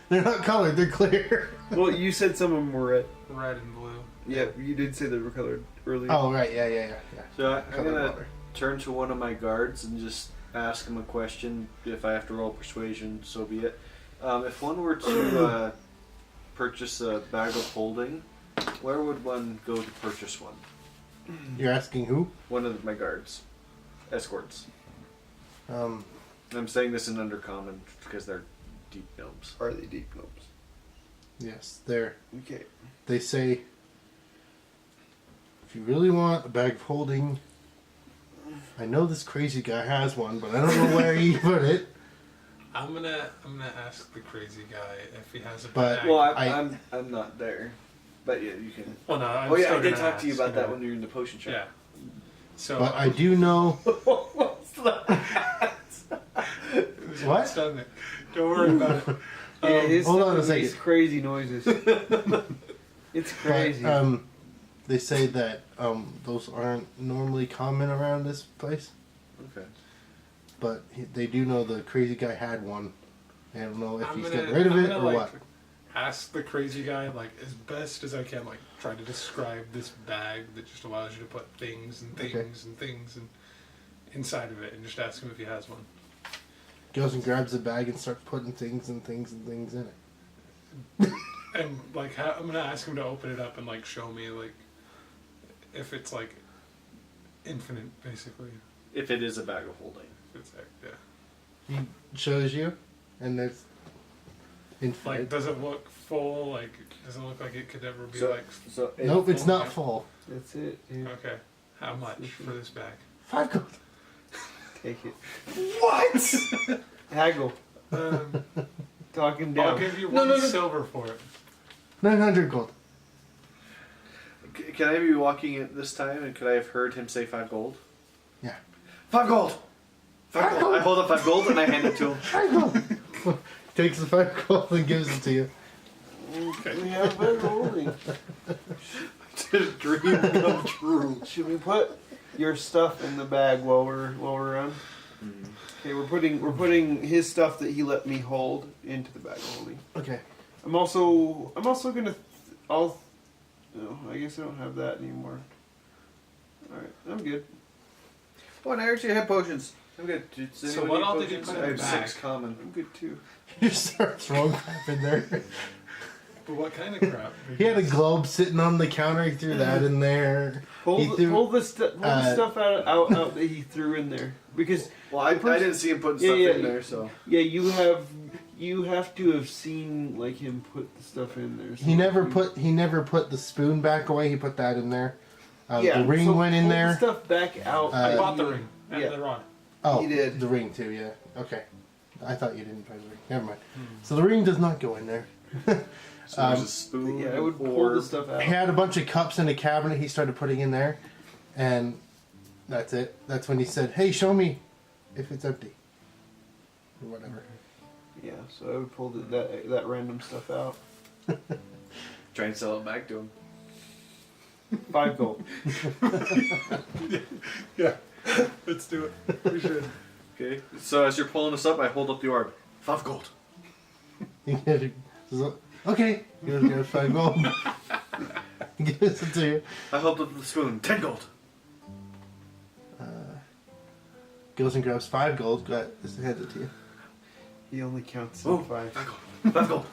They're not colored. They're clear. Well, you said some of them were red. Red and blue. Yeah, you did say they were colored earlier. Oh right, yeah. So I'm Colored gonna water. turn to one of my guards and just ask him a question. If I have to roll persuasion, so be it. If one were to purchase a bag of holding, where would one go to purchase one? You're asking who? One of my guards, escorts. Um, I'm saying this in Undercommon because they're deep gnomes. Are they deep gnomes? yes, they're. Okay. They say, if you really want a bag of holding, I know this crazy guy has one, but I don't know where he put it. I'm gonna ask the crazy guy if he has a But- bag. Well, I- I'm not there, but yeah, you can. Well, no, I'm Oh yeah, still I did gonna talk to you ask, about that know. when you were in the potion shop. Yeah. So But I do know. What's that? What? Stomach. Don't worry about it. Yeah, his hold on a stomach makes second. crazy noises. It's crazy. But, they say that those aren't normally common around this place. Okay. But they do know the crazy guy had one. I don't know if I'm he's gonna- getting rid of I'm it gonna, or like, what. Ask the crazy guy, like, as best as I can, like, try to describe this bag that just allows you to put things and things Okay. and things and inside of it, and just ask him if he has one. Goes and grabs the bag and starts putting things and things and things in it. And, like, I'm gonna ask him to open it up and, like, show me, like, if it's, like, infinite, basically. If it is a bag of holding. If it's, like, yeah. He shows you, and there's Like, infinite. does it look full? Like, doesn't look like it could ever be, So- like, So Nope, it's not Yeah. full. That's it, dude. okay. How much for this bag? 5 gold. Take it. What? Haggle. Talk him I'll down. give you No, one no, no. silver for it. 900 gold. Can I be walking it this time, and could I have heard him say 5 gold? Yeah. 5 gold. 5 gold. I hold up 5 gold and I hand it to him. 5 gold. Takes the 5 gold and gives it to you. We have been holding. Dream come true. Should we put your stuff in the bag while we're around? Okay, we're putting his stuff that he let me hold into the bag of holding. Okay. I'm also gonna. No, I guess I don't have that anymore. All right, I'm good. Oh, and I actually have potions. I'm good. So what all did you put I in have the 6 bag? common. I'm good too. You start throwing crap in there. But what kind of crap? He had a globe sitting on the counter. He threw that in there. Pull He threw- the stuff out that he threw in there because Well, I didn't see him putting stuff Yeah, in there, so. yeah, you have to have seen like him put the stuff in there. So He never put the spoon back away. He put that in there. yeah, The ring so went in pull there. The stuff back out. I Uh, bought the ring and yeah. the rod. Oh, He did. the ring too. Yeah. Okay. I thought you didn't buy the ring. Never mind. So the ring does not go in there. So there's a spoon. yeah, I would pull or the stuff out. He had a bunch of cups in a cabinet. He started putting in there, and that's it. That's when he said, "Hey, show me if it's empty." Or whatever. Yeah, so I would pull that random stuff out. Try and sell it back to him. 5 gold. Yeah, let's do it. We should. Okay. So as you're pulling this up, I hold up the orb. 5 gold. Okay, you gotta get 5 gold. Gives it to you. I hold up the spoon. 10 gold. Goes and grabs 5 gold. Just hands it to you. He only counts Oh, in 5. 5 gold. 5 gold.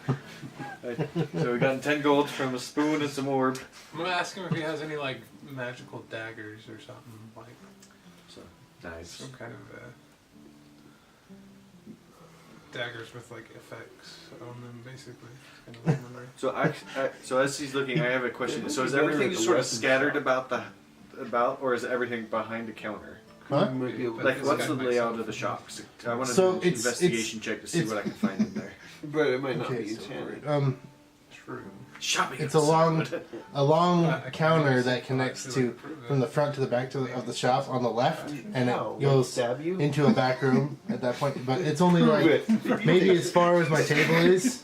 Right. So we got 10 gold from a spoon and some orb. I'm gonna ask him if he has any like magical daggers or something like So nice. some kind of daggers with like effects on them, basically. Kind of remembering. So so as he's looking, I have a question. So is Better everything at just the sort of weapon scattered shop. or is everything behind the counter? Huh? You might be able to- Like, Because what's I the got layout myself of the shop? I want to So do an it's- investigation check to see it's- what I can find in there. But it might not Okay, be so enchanted. True. Shopping. It's a long I can counter use that it connects to, to like, prove it. from the front to the back of the shop on the left, and How? it goes Stab you? into a back room at that point. But it's only Prove like it. maybe as far as my table is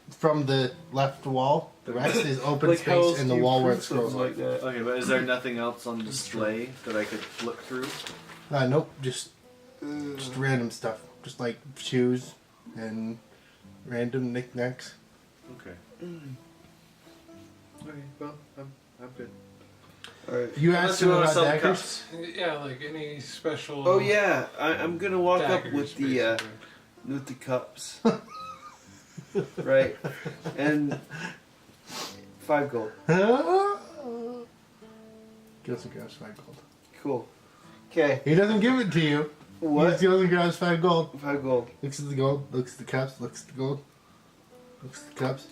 from the left wall. The rest is open Like, how space else and do the you wall where prove it scrolls something like. like that? Okay, but is there nothing else on display that I could look through? Nope, just random stuff, just like shoes and random knickknacks. Okay. Okay, well, I'm good. Alright. You Unless asked you him want to about sell the daggers. cups. Yeah, like any special. Oh yeah, I'm gonna walk up daggers, with basically. the cups. Right. And 5 gold. Goes and grabs 5 gold. Cool. Okay. He doesn't give it to you. He What? just goes and grabs 5 gold. 5 gold. Looks at the gold. Looks at the cups. Looks at the gold. Looks at the cups.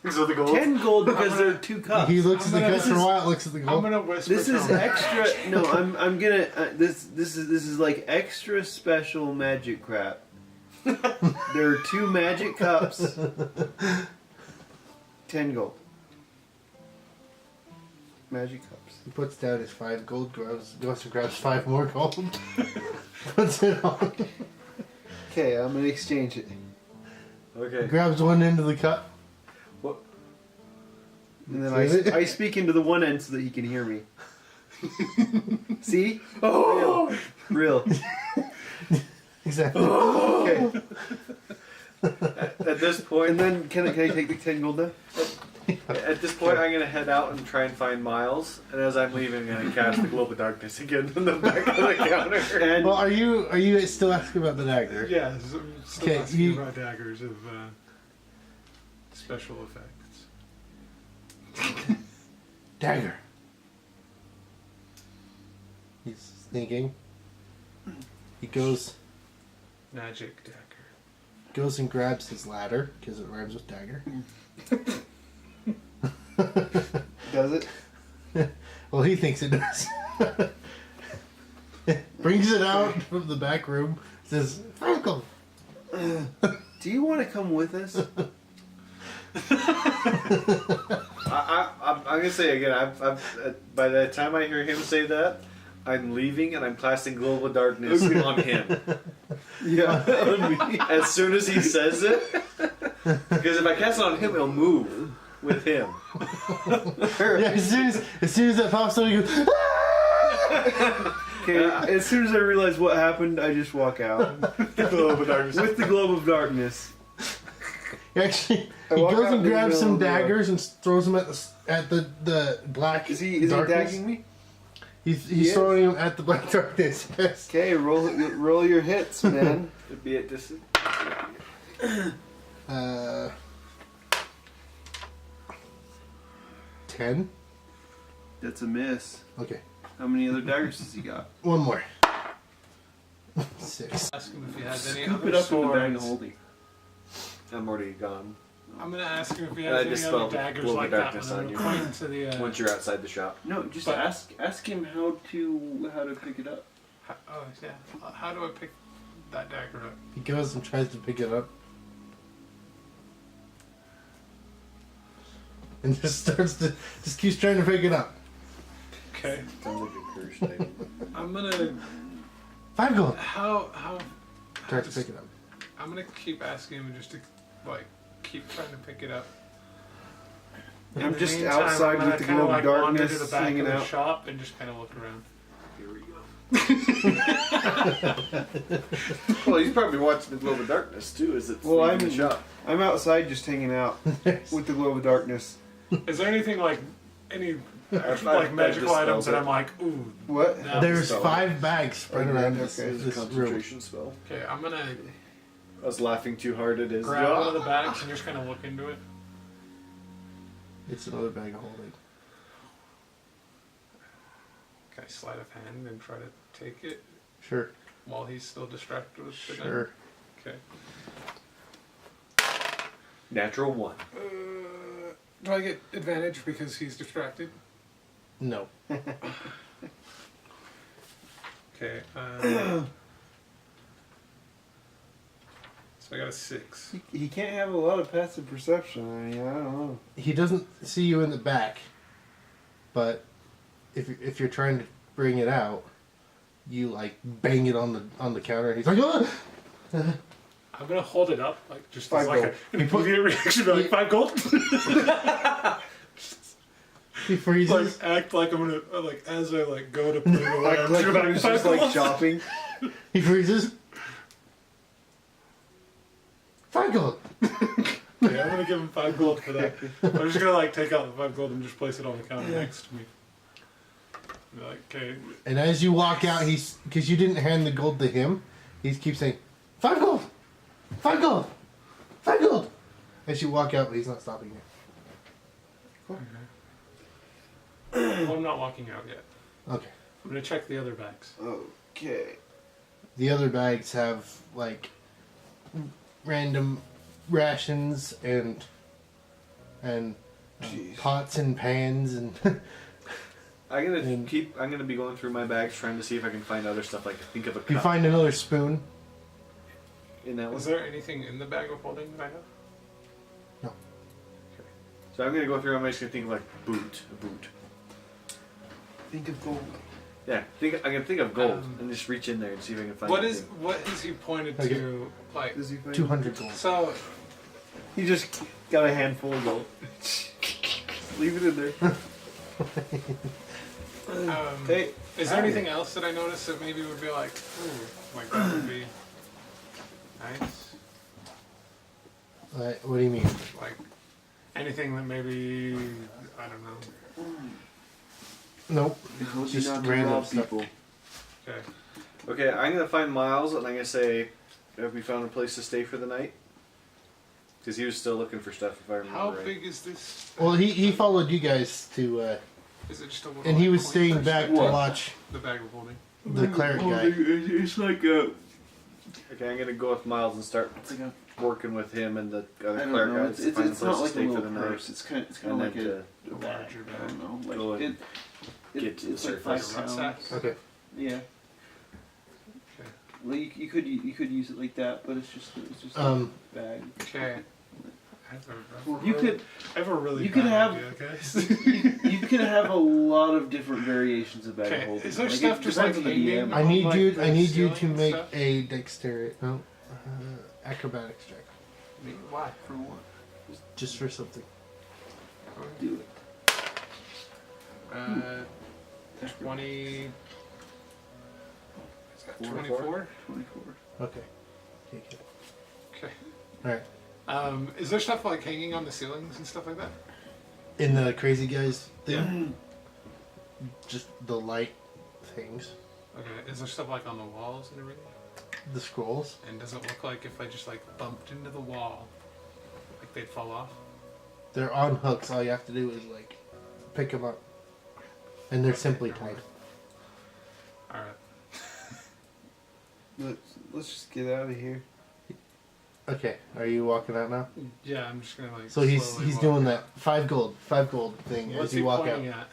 These are the gold. 10 gold because there are 2 cups. He looks at the gonna- cups for a while. Looks at the I'm gold. gonna whisper. This to is him. extra. No, I'm gonna. This is like extra special magic crap. There are 2 magic cups. 10 gold. Magic cups. He puts down his 5 gold. Goes and grabs 5 more gold. Puts it on. Okay, I'm gonna exchange it. Okay. Grabs one end of the cup. And then I speak into the one end so that he can hear me. See? Oh, real. Exactly. Okay. At this point, And then can I take the 10 gold now? At this point, I'm gonna head out and try and find Miles. And as I'm leaving, I'm gonna cast the globe of darkness again in the back of the counter. And Well, are you still asking about the dagger? Yeah, I'm still Okay, asking you- about daggers of special effects. Dagger. He's thinking. He goes Magic dagger. and grabs his ladder because it rhymes with dagger. does it? Well, he thinks it does. Brings it out from the back room. Says, "Frankel." Do you want to come with us? I'm gonna say again. By the time I hear him say that, I'm leaving and I'm casting global darkness on him. Yeah. As soon as he says it, because if I cast it on him, it'll move with him. Yeah, as soon as that pops up, he goes, Okay, as soon as I realize what happened, I just walk out. Globe of darkness. With the globe of darkness. Actually, I he walk goes out and in the grabs middle some of the- daggers and throws them at the black Is he darkness. dagging me? He's He throwing him at the black darkness. Yes. Okay, roll your hits, man. It'd be at distance. 10. That's a miss. Okay. How many other daggers does he got? One more. 6. Ask him if he has any Scoop other it up in the bag of swords. holding. I'm already gone. I'm gonna ask him if he And I has any dispel other daggers glow of like that darkness one. on I'm you. gonna point to the. Once you're outside the shop. No, just But- ask him how to pick it up. Oh yeah. How do I pick that dagger up? He goes and tries to pick it up. And just keeps trying to pick it up. Okay. Sounds like a curse type. I'm gonna. 5 gold. How Try to pick it up. I'm gonna keep asking him just to like keep trying to pick it up. In I'm the just meantime, outside I'm gonna with the kinda, glow of like, wander darkness to the back hanging of the out. shop and just kind of look around. Here we go. Well, he's probably watching the glow of darkness too, as it's Well, leaving the shop. I'm outside just hanging out with the glow of darkness. Is there anything like any I've like magical dispelled items that it. I'm like, ooh? What? No. There's so- 5 bags spread around Okay. this, It's a this room. concentration spell. Okay, I'm gonna I was laughing too hard at his grab one of the bags and just kind of look into it. It's another bag of holding. Can I sleight of hand and try to take it Sure. while he's still distracted with the gun? Sure. Okay. Natural 1. Do I get advantage because he's distracted? No. Okay. So I got a 6. He can't have a lot of passive perception. I mean, I don't know. He doesn't see you in the back, but if you're trying to bring it out, you like bang it on the counter. And he's like, "Ah!" I'm gonna hold it up, like just 5 as like gold. an immediate reaction, be like 5 gold. He freezes. Like act like I'm gonna like as I like go to put it away. Act I'm like just he was just like shopping. He freezes. 5 gold. Okay, I'm gonna give him 5 gold for that. I'm just gonna like take out the 5 gold and just place it on the counter next to me. Be like, okay, And as you walk out, because you didn't hand the gold to him, he keeps saying, 5 gold, 5 gold, 5 gold. As you walk out, but he's not stopping you. well, I'm not walking out yet. Okay. I'm gonna check the other bags. Okay. The other bags have like random rations and Jeez. pots and pans and I'm gonna And- I'm gonna be going through my bags trying to see if I can find other stuff. Like think of a you cup find another spoon. in that one. Is there anything in the bag of holding that I have? No. So I'm gonna go through. I'm just gonna think of like a boot. Think of gold. Yeah, I'm gonna think of gold Um, and just reach in there and see if I can find. What anything. is he pointed Okay. to? Like, Does he find 200 gold. so He just got a handful of gold. Leave it in there. Hey, is there anything else that I noticed that maybe would be like, ooh, like that would be nice? What do you mean? Like anything that maybe I don't know. Nope. Told you Just not to random rob stuff. people. Okay. Okay, I'm gonna find Miles and I'm gonna say, have we found a place to stay for the night? Because he was still looking for stuff, if I remember How right. big is this? Well, he followed you guys to, Is it just a little? and he like, was coin staying purse back thing? to What? watch The bag of holding. the cleric guy. It's like a. Okay, I'm gonna go with Miles and start It's like a. working with him and the I other don't cleric know. guys to find a It's place not to like a stay for little the night. purse. It's kind of And like then a bag. larger I don't know. Like go and it, get to the it's like surface. 5 Like a pounds. Okay. Yeah. Okay. Well, you could use it like that, but it's just a bag. Okay. You I have a really you could bad have- idea, guys. you can have a lot of different variations of bag Okay, holding. is there Like, stuff it just depends like on the hanging? DM. I need like you. the I need you to ceiling make stuff? a dexterity. No, acrobatics check, Why? For what? just for something. Do it. 20. Is that 24? 24? 24. Okay. Take it. Okay. All right. Is there stuff like hanging on the ceilings and stuff like that? In the crazy guys thing, just the light things. Okay, is there stuff like on the walls and everything? The scrolls. And does it look like if I just like bumped into the wall, like they'd fall off? They're on hooks. All you have to do is like pick them up, and they're simply tied. All right. Let's just get out of here. Okay, are you walking out now? Yeah, I'm just gonna like. So he's slowly walk doing out. that 5 gold thing What's as he you walk out. pointing at?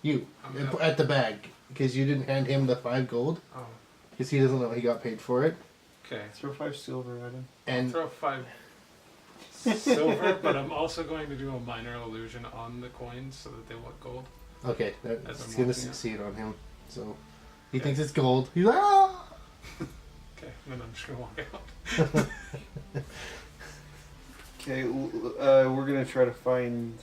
You I'm gonna- at the bag because you didn't hand him the 5 gold Oh, because he doesn't know he got paid for it. okay. Throw 5 silver at him. And Throw 5 silver, but I'm also going to do a minor illusion on the coins so that they look gold. okay, As that's I'm gonna walking out. succeed on him. So he Okay. thinks it's gold. He's like, ah! Okay, then I'm just gonna walk out. Okay, we're gonna try to find.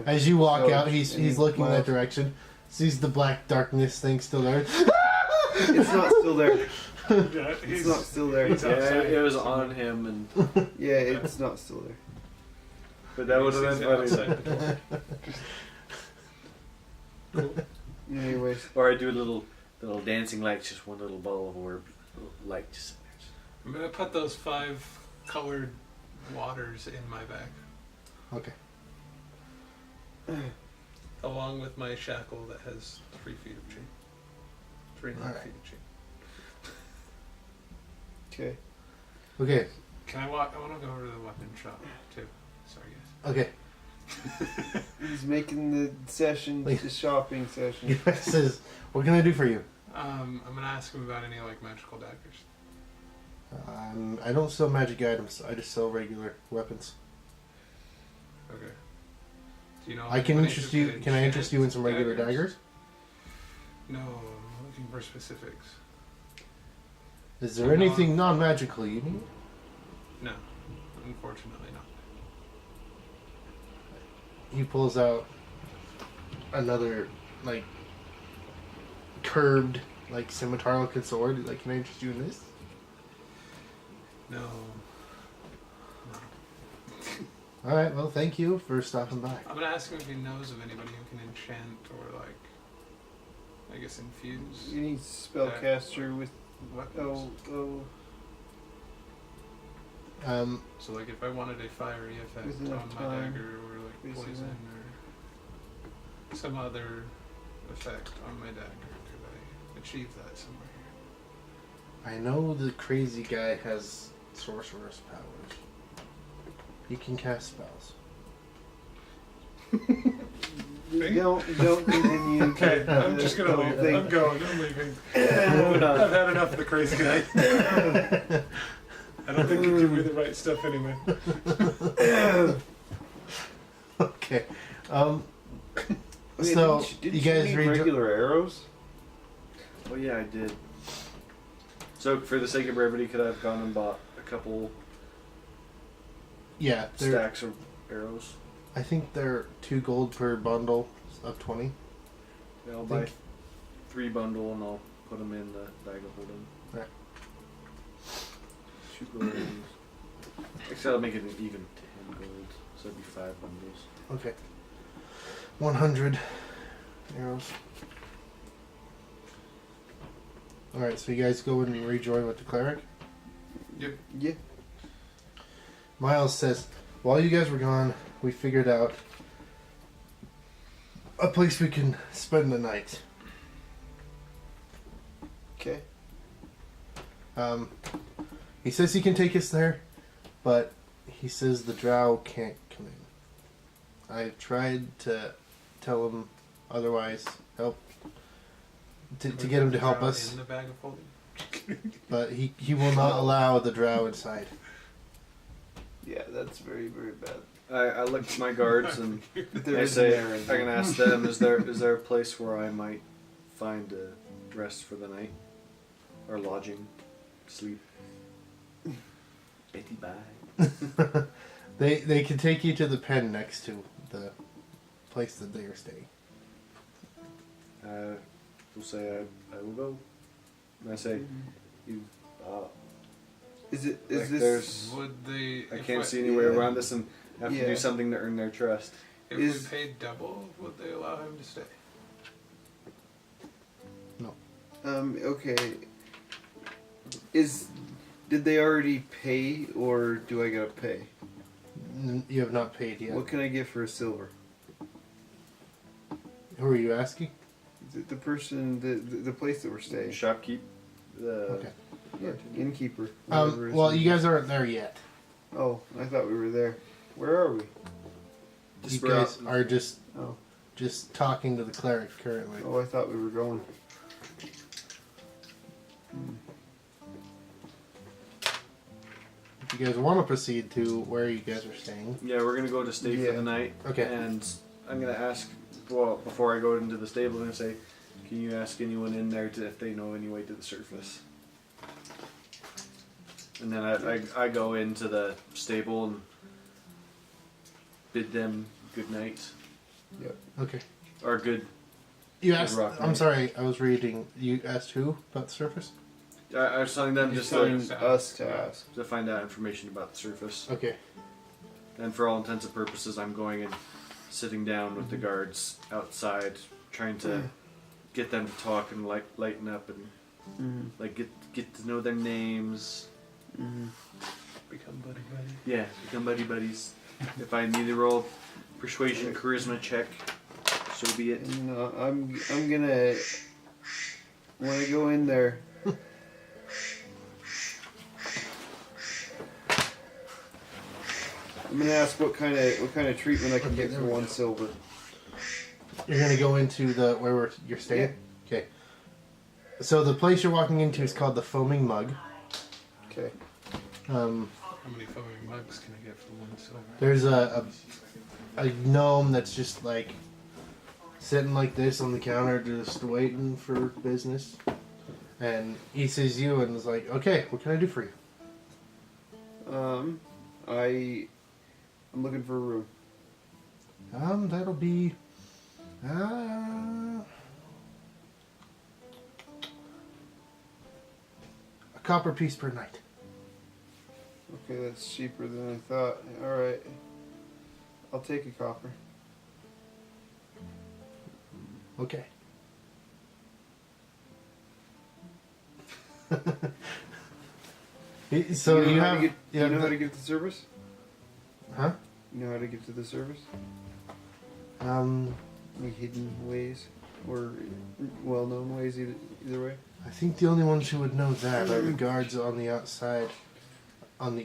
As you walk Oh, out, he's any looking that miles? direction. Sees the black darkness thing still there. It's not still there. Yeah, It's not still there. he's Yeah, outside. it was on him, and Yeah, it's not still there. but that would have He's been funny. outside the door. Anyways, Or I do a little dancing lights, just one little ball of orb, light just. I'm gonna put those 5 colored waters in my bag, Okay. along with my shackle that has 3 feet of chain. 3.5 Alright. feet of chain. okay. Okay. Can I walk? I want to go over to the weapon shop too. Sorry, guys. Okay. He's making the session, Wait. the shopping session. He says, "What can I do for you?" I'm gonna ask him about any like magical daggers. I don't sell magic items. I just sell regular weapons. Okay. Do you know? I can anybody interest who you. could Can I interest you in some enchant regular daggers? No, I'm looking for specifics. Is there anything non-magical you need? No, unfortunately not. He pulls out another like curved like scimitar-looking sword. He's like, can I interest you in this? No. All right. Well, thank you for stopping by. I'm gonna ask him if he knows of anybody who can enchant or like, I guess infuse You need spellcaster with weapons. So like if I wanted a fiery effect With on enough my time, dagger or like basically. poison or some other effect on my dagger, could I achieve that somewhere here? I know the crazy guy has sorcerer's powers. He can cast spells. Don't continue. Okay, I'm just gonna leave. thing. I'm going. I'm leaving. I've had enough of the crazy guy. I don't think you give me the right stuff anyway. Okay. Wait, So didn't you guys need read regular arrows? Oh yeah, I did. So for the sake of brevity, could I have gone and bought a couple Yeah, they're, stacks of arrows? I think they're 2 gold per bundle of 20. Yeah, I'll Think- buy 3 bundle and I'll put them in the bag of holding. Right. Shoot those. Actually, I'll make it an even 10 gold, so it'd be 5 bundles. Okay. 100 arrows. Alright, so you guys go and rejoin with the cleric. Yep. Yeah. Miles says, while you guys were gone, we figured out a place we can spend the night. Okay. He says he can take us there, but he says the drow can't come in. I've tried to tell him otherwise, help to get him to help us, In the bag of holding. but he will not allow the drow inside. Yeah, that's very, very bad. I looked at my guards and There I is say, an error in I there. can ask them, is there a place where I might find a rest for the night? Or lodging? Sleep? Betty bye. They can take you to the pen next to the place that they are staying. We'll say I will go. And I say, you, Is like this? there's, Would they? I if can't see any way yeah. around this and have to Yeah. do something to earn their trust. If is- we paid double, would they allow him to stay? No. Okay. Did they already pay, or do I gotta pay? You have not paid yet. What can I get for a silver? Who are you asking? The person, the place that we're staying. Shopkeep. Okay. Yeah, innkeeper. whatever his Well, name you is. guys aren't there yet. Oh, I thought we were there. Where are we? You guys are just Oh. just talking to the cleric currently. Oh, I thought we were going. If you guys want to proceed to where you guys are staying. Yeah, we're gonna go to stay for Yeah. the night. Okay. And I'm gonna ask. Well, before I go into the stable, I'm gonna say, can you ask anyone in there if they know any way to the surface? And then I go into the stable and bid them good night Okay. or good. You Good asked. rock, I'm right? sorry. I was reading. You asked who about the surface? I was telling them He's just telling to us to ask. find out information about the surface. Okay. And for all intents and purposes, I'm going and sitting down with the guards outside, trying to get them to talk and lighten up and like get to know their names. Become buddy buddy. Yeah, become buddy buddies. If I need to roll persuasion charisma check, so be it. No, I'm gonna when I go in there. I'm gonna ask what kind of treatment I can Okay, get there for we 1 go. silver. You're gonna go into the where you're staying. Okay. So the place you're walking into is called the Foaming Mug. Okay. How many foaming mugs can I get for 1 silver? There's a gnome that's just like sitting like this on the counter, just waiting for business. And he sees you and is like, "Okay, what can I do for you?" I'm looking for a room. That'll be a copper piece per night. Okay, that's cheaper than I thought. All right. I'll take a copper. Okay. So you know you how have, to get, you you have know how the- to get to the service? huh? You know how to get to the service? Any hidden ways or well-known ways either way? I think the only ones who would know that are the guards on the outside, on the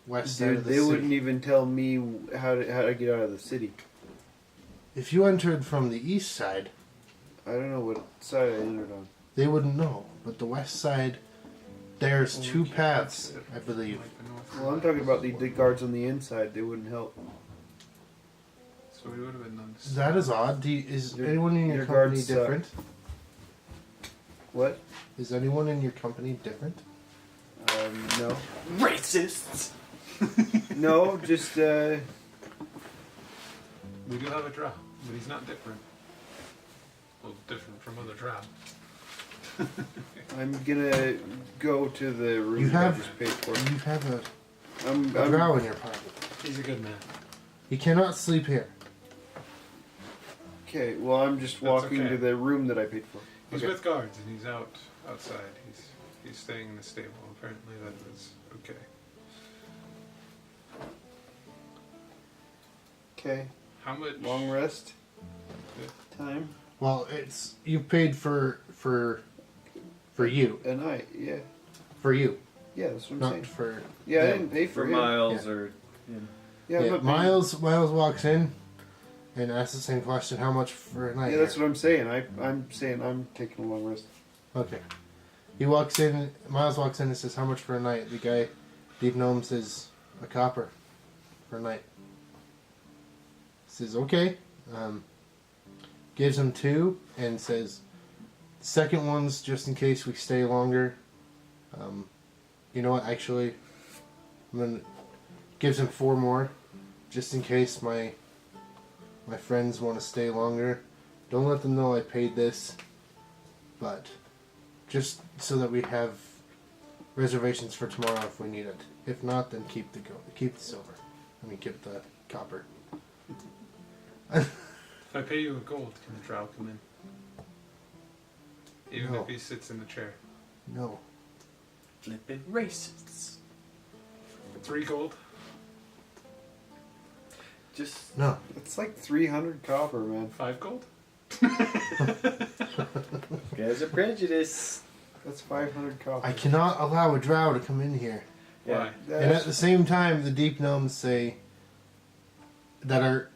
west side Dude, of the they city. wouldn't even tell me how to get out of the city. If you entered from the east side, I don't know what side I entered on. they wouldn't know. But the west side, there's two paths, I believe. Like the north. Well, I'm talking about the guards on the inside. They wouldn't help. So we would have been on this. That is odd. Is Your- anyone in your your company guards suck. different? What? Is anyone in your company different? No. Racists. No, just We do have a drow, but he's not different. Well, different from other drow. I'm gonna go to the room You that I have- just paid for. You have a I'm drow in your party. He's a good man. He cannot sleep here. okay. Well, I'm just That's walking okay. to the room that I paid for. He's Okay. with guards and he's outside. He's staying in the stable. Apparently that is okay. Okay. How much? Long rest. Good. Time. Well, it's you paid for you, A night. Yeah. for you, Yeah, that's what I'm not saying. for. Yeah, I them. didn't pay For for him. miles Yeah. or. Yeah. Yeah, I'm Yeah, not paying- Miles walks in and asks the same question: "How much for a night?" Yeah, that's here?" what I'm saying. I'm saying I'm taking a long rest. Okay. He walks in. Miles walks in and says, "How much for a night?" The guy, Deep Gnome, says, "A copper for a night." Says, "Okay." Gives him 2 and says, "Second one's just in case we stay longer." You know what? Actually, I'm gonna gives him 4 more, just in case my friends want to stay longer. Don't let them know I paid this, but just so that we have reservations for tomorrow if we need it. If not, then keep the silver. I mean, keep the copper. If I pay you a gold, can the drow come in? Even No. if he sits in the chair. No. Flippin' racists. 3 gold. Just No. it's like 300 copper, man. 5 gold. Guys are prejudice. That's 500 copper. I cannot allow a drow to come in here. Why? And at the same time, the deep gnomes say that are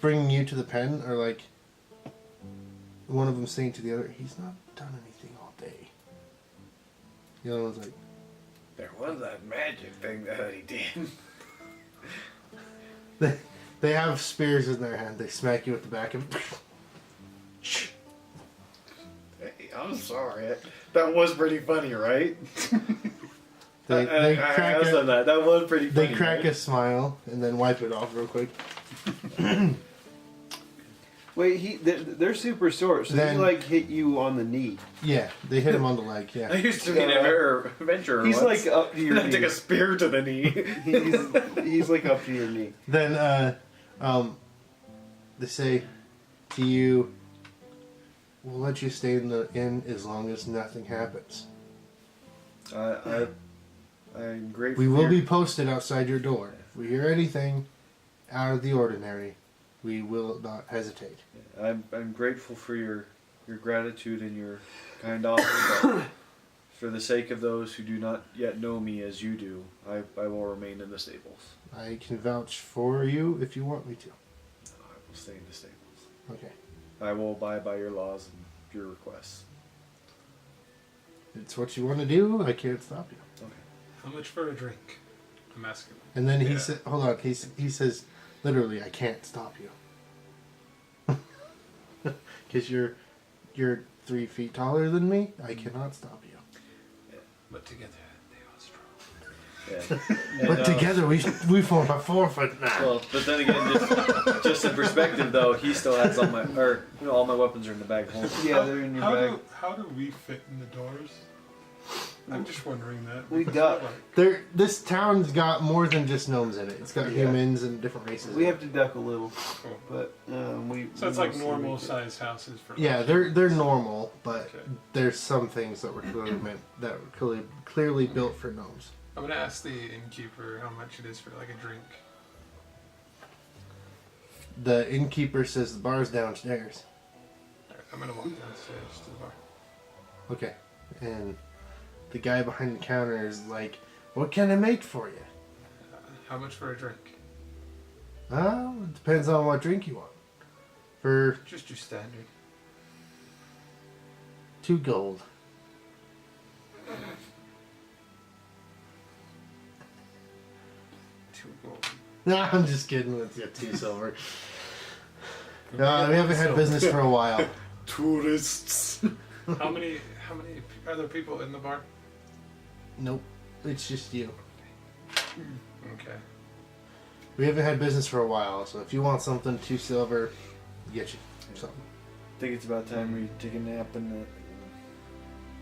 bringing you to the pen are like one of them saying to the other, "He's not done anything all day." The other one's like, There was that magic thing that he did. they have spears in their hand. They smack you with the back and Hey, I'm sorry. That was pretty funny, right? they crack I said that. That was pretty funny. they crack right? a smile and then wipe it off real quick. Wait, they're super short, so Then- they like hit you on the knee. Yeah, they hit him on the leg. I Yeah, used to be an adventurer. He's once. like up to your I took knee. a spear to the knee. He's like up to your knee. then they say to you, "We'll let you stay in the inn as long as nothing happens. I'm grateful. We will for be your- posted outside your door. If we hear anything out of the ordinary, we will not hesitate." I'm grateful for your gratitude and your kind offer, but for the sake of those who do not yet know me as you do, I will remain in the stables. I can vouch for you if you want me to. I will stay in the stables. Okay. I will abide by your laws and your requests. It's what you want to do. I can't stop you. How much for a drink? I'm asking. And then he Yeah. said, "Hold on." He says, "Literally, I can't stop you, because you're 3 feet taller than me. I cannot stop you. But together they are strong. Yeah. And, But together we form a 4 foot now." Well, but then again, just in perspective though, he still has all my all my weapons are in the bag home. Yeah, they're in your bag. How do we fit in the doors? I'm just wondering that. We because duck. This town's got more than just gnomes in it. It's got Yeah. humans and different races. We have to duck a little, Cool. but we. So it's we like mostly normal make it. sized houses for. Yeah, they're normal, but Okay. there's some things that were clearly built for gnomes. I'm gonna ask the innkeeper how much it is for like a drink. The innkeeper says the bar's downstairs. Alright, I'm gonna walk downstairs to the bar. Okay, and the guy behind the counter is like, "What can I make for you?" How much for a drink? Oh, it depends on what drink you want. For Just your standard. 2 gold. $2 gold. No, I'm just kidding. Let's get 2 silver. We haven't had business for a while. Tourists. How many other people in the bar? Nope, it's just you. Okay. We haven't had business for a while, so if you want something, 2 silver, get you something. I think it's about time we take a nap and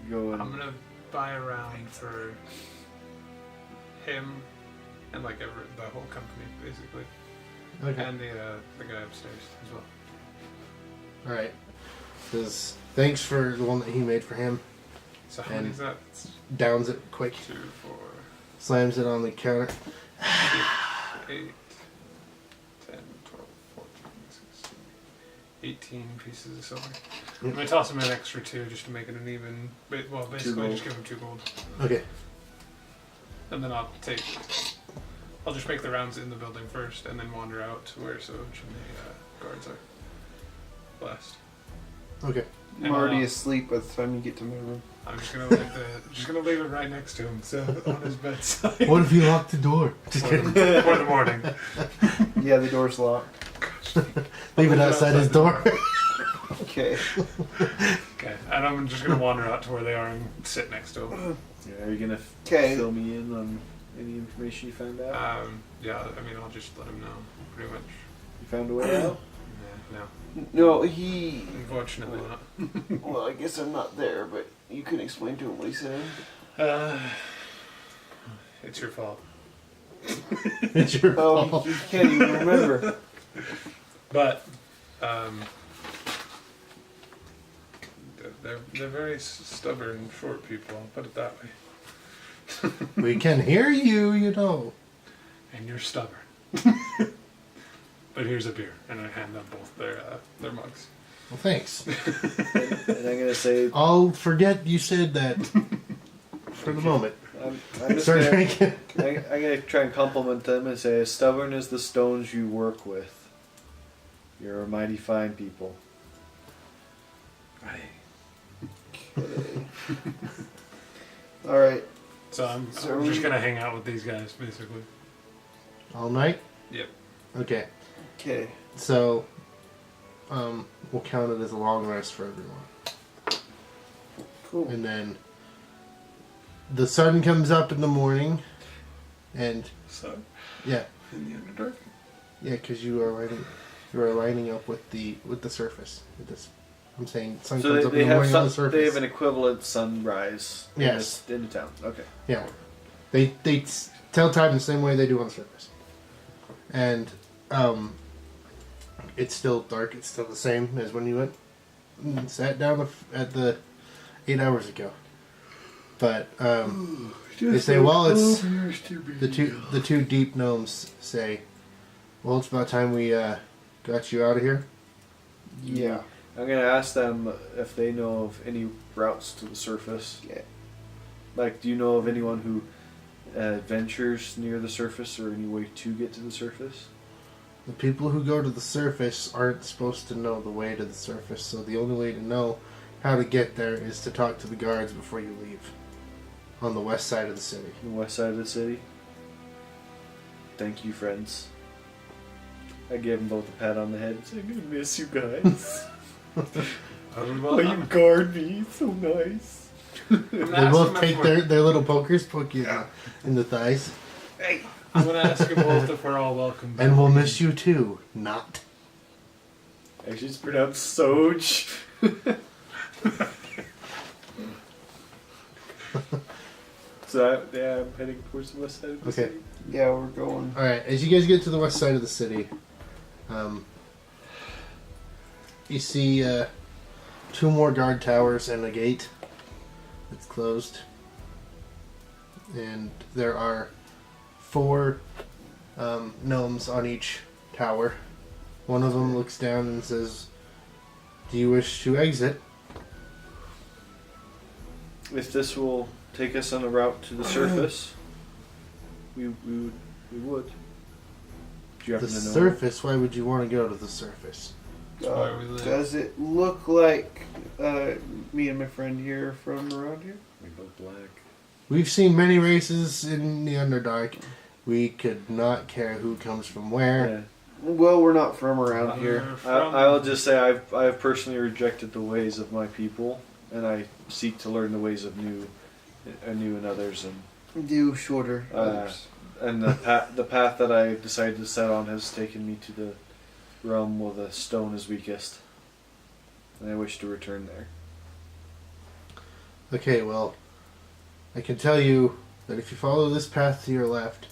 go and. I'm gonna buy a round for him and like the whole company basically, Okay. and the guy upstairs as well. All right. Says thanks for the one that he made for him. So how many is that? It's Downs it quick. 2, 4, Slams it on the counter. 8, 10, 12, 14, 16, 18 pieces of silver. I'm gonna toss him an extra 2 just to make it an even. Well, basically gold. just give him 2 gold, Okay. and then I'll just make the rounds in the building first, and then wander out to where Soj and the guards are. Last. Okay. And I'm already I'll- asleep by the time you get to my room. I'm just gonna leave it right next to him, so on his bedside. What if you lock the door? Just for kidding. the morning. Yeah, the door's locked. Leave it outside his door. Okay. Okay, and I'm just gonna wander out to where they are and sit next to him. Yeah, are you gonna Okay. fill me in on any information you found out? Yeah, I mean, I'll just let him know, pretty much. You found a way out? Yeah, no, No, he. unfortunately not. Well, I guess I'm not there, but you can explain to him what he said. It's your fault. It's your Oh, fault. he can't even remember. But They're very stubborn, short people. I'll put it that way. We can hear you, you know. And you're stubborn. But here's a beer, and I hand them both their mugs. Well, thanks. And I'm gonna say, I'll forget you said that for the moment. I'm just Start gonna, drinking. I'm gonna try and compliment them and say, as stubborn as the stones you work with, you're a mighty fine people. Alright. So I'm So just we- gonna hang out with these guys, basically. All night? Yep. Okay. Okay. So, we'll count it as a long rest for everyone. Cool. And then the sun comes up in the morning, and So, yeah, in the Underdark? yeah, because you are lining up with the surface. With this, I'm saying sun So comes up they in the have morning on the surface. they have an equivalent sunrise. Yes. In the town. Okay. Yeah, they tell time the same way they do on the surface, and it's still dark. It's still the same as when you went and sat down at the 8 hours ago. But they say, well, it's the two deep gnomes say, well, it's about time we got you out of here. Yeah. I'm gonna ask them if they know of any routes to the surface. Yeah. Like, do you know of anyone who ventures near the surface or any way to get to the surface? The people who go to the surface aren't supposed to know the way to the surface, so the only way to know how to get there is to talk to the guards before you leave. On the west side of the city. The west side of the city? Thank you, friends. I gave them both a pat on the head and said, I'm gonna miss you guys. Oh, you guard me, so nice. They both take their little pokers, poke you in the thighs. Hey. I'm gonna ask you both if we're all welcome. And we'll miss you too. Not. Actually, it's pronounced Soj. So, yeah, I'm heading towards the west side of the Okay. city. Yeah, we're going. Alright, as you guys get to the west side of the city, you see 2 more guard towers and a gate that's closed. And there are 4 gnomes on each tower. One of them looks down and says, do you wish to exit? If this will take us on a route to the surface, we would. Do you The happen to know? surface? Why would you want to go to the surface? where we live. Does it look like me and my friend here are from around here? We look black. We've seen many races in the Underdark. We could not care who comes from where. Yeah. Well, we're not from around here. I'll just say I have personally rejected the ways of my people, and I seek to learn the ways of new and others. And Do shorter. and the path that I decided to set on has taken me to the realm where the stone is weakest, and I wish to return there. Okay, well, I can tell you that if you follow this path to your left,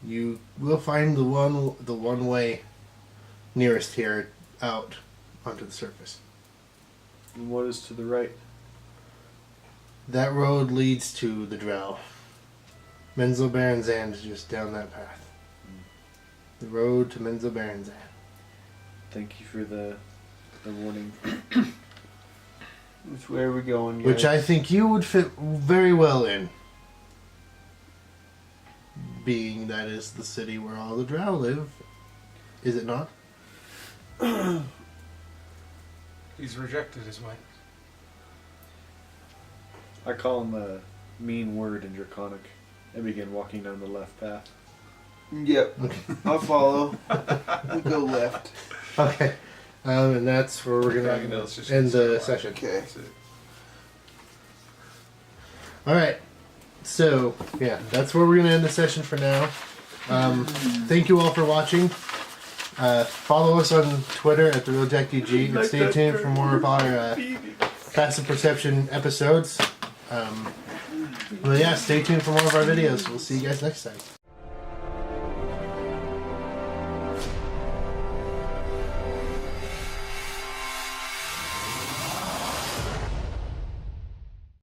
you will find the one way nearest here out onto the surface. And what is to the right? That road leads to the Drow. Menzoberranzan is just down that path. The road to Menzoberranzan. Thank you for the warning. Which way are we going, guys? Which I think you would fit very well in. Being that is the city where all the Drow live. Is it not? He's rejected his way. I call him a mean word in Draconic. I begin walking down the left path. Yep. I'll follow. We'll go left. Okay. And that's where we're going No, it's just to end gonna the stay session. Okay. That's it. Alright. So, yeah, that's where we're going to end the session for now. Thank you all for watching. Follow us on Twitter at TheRealJackDG and stay tuned for more of our Passive Perception episodes. But yeah, stay tuned for more of our videos. We'll see you guys next time.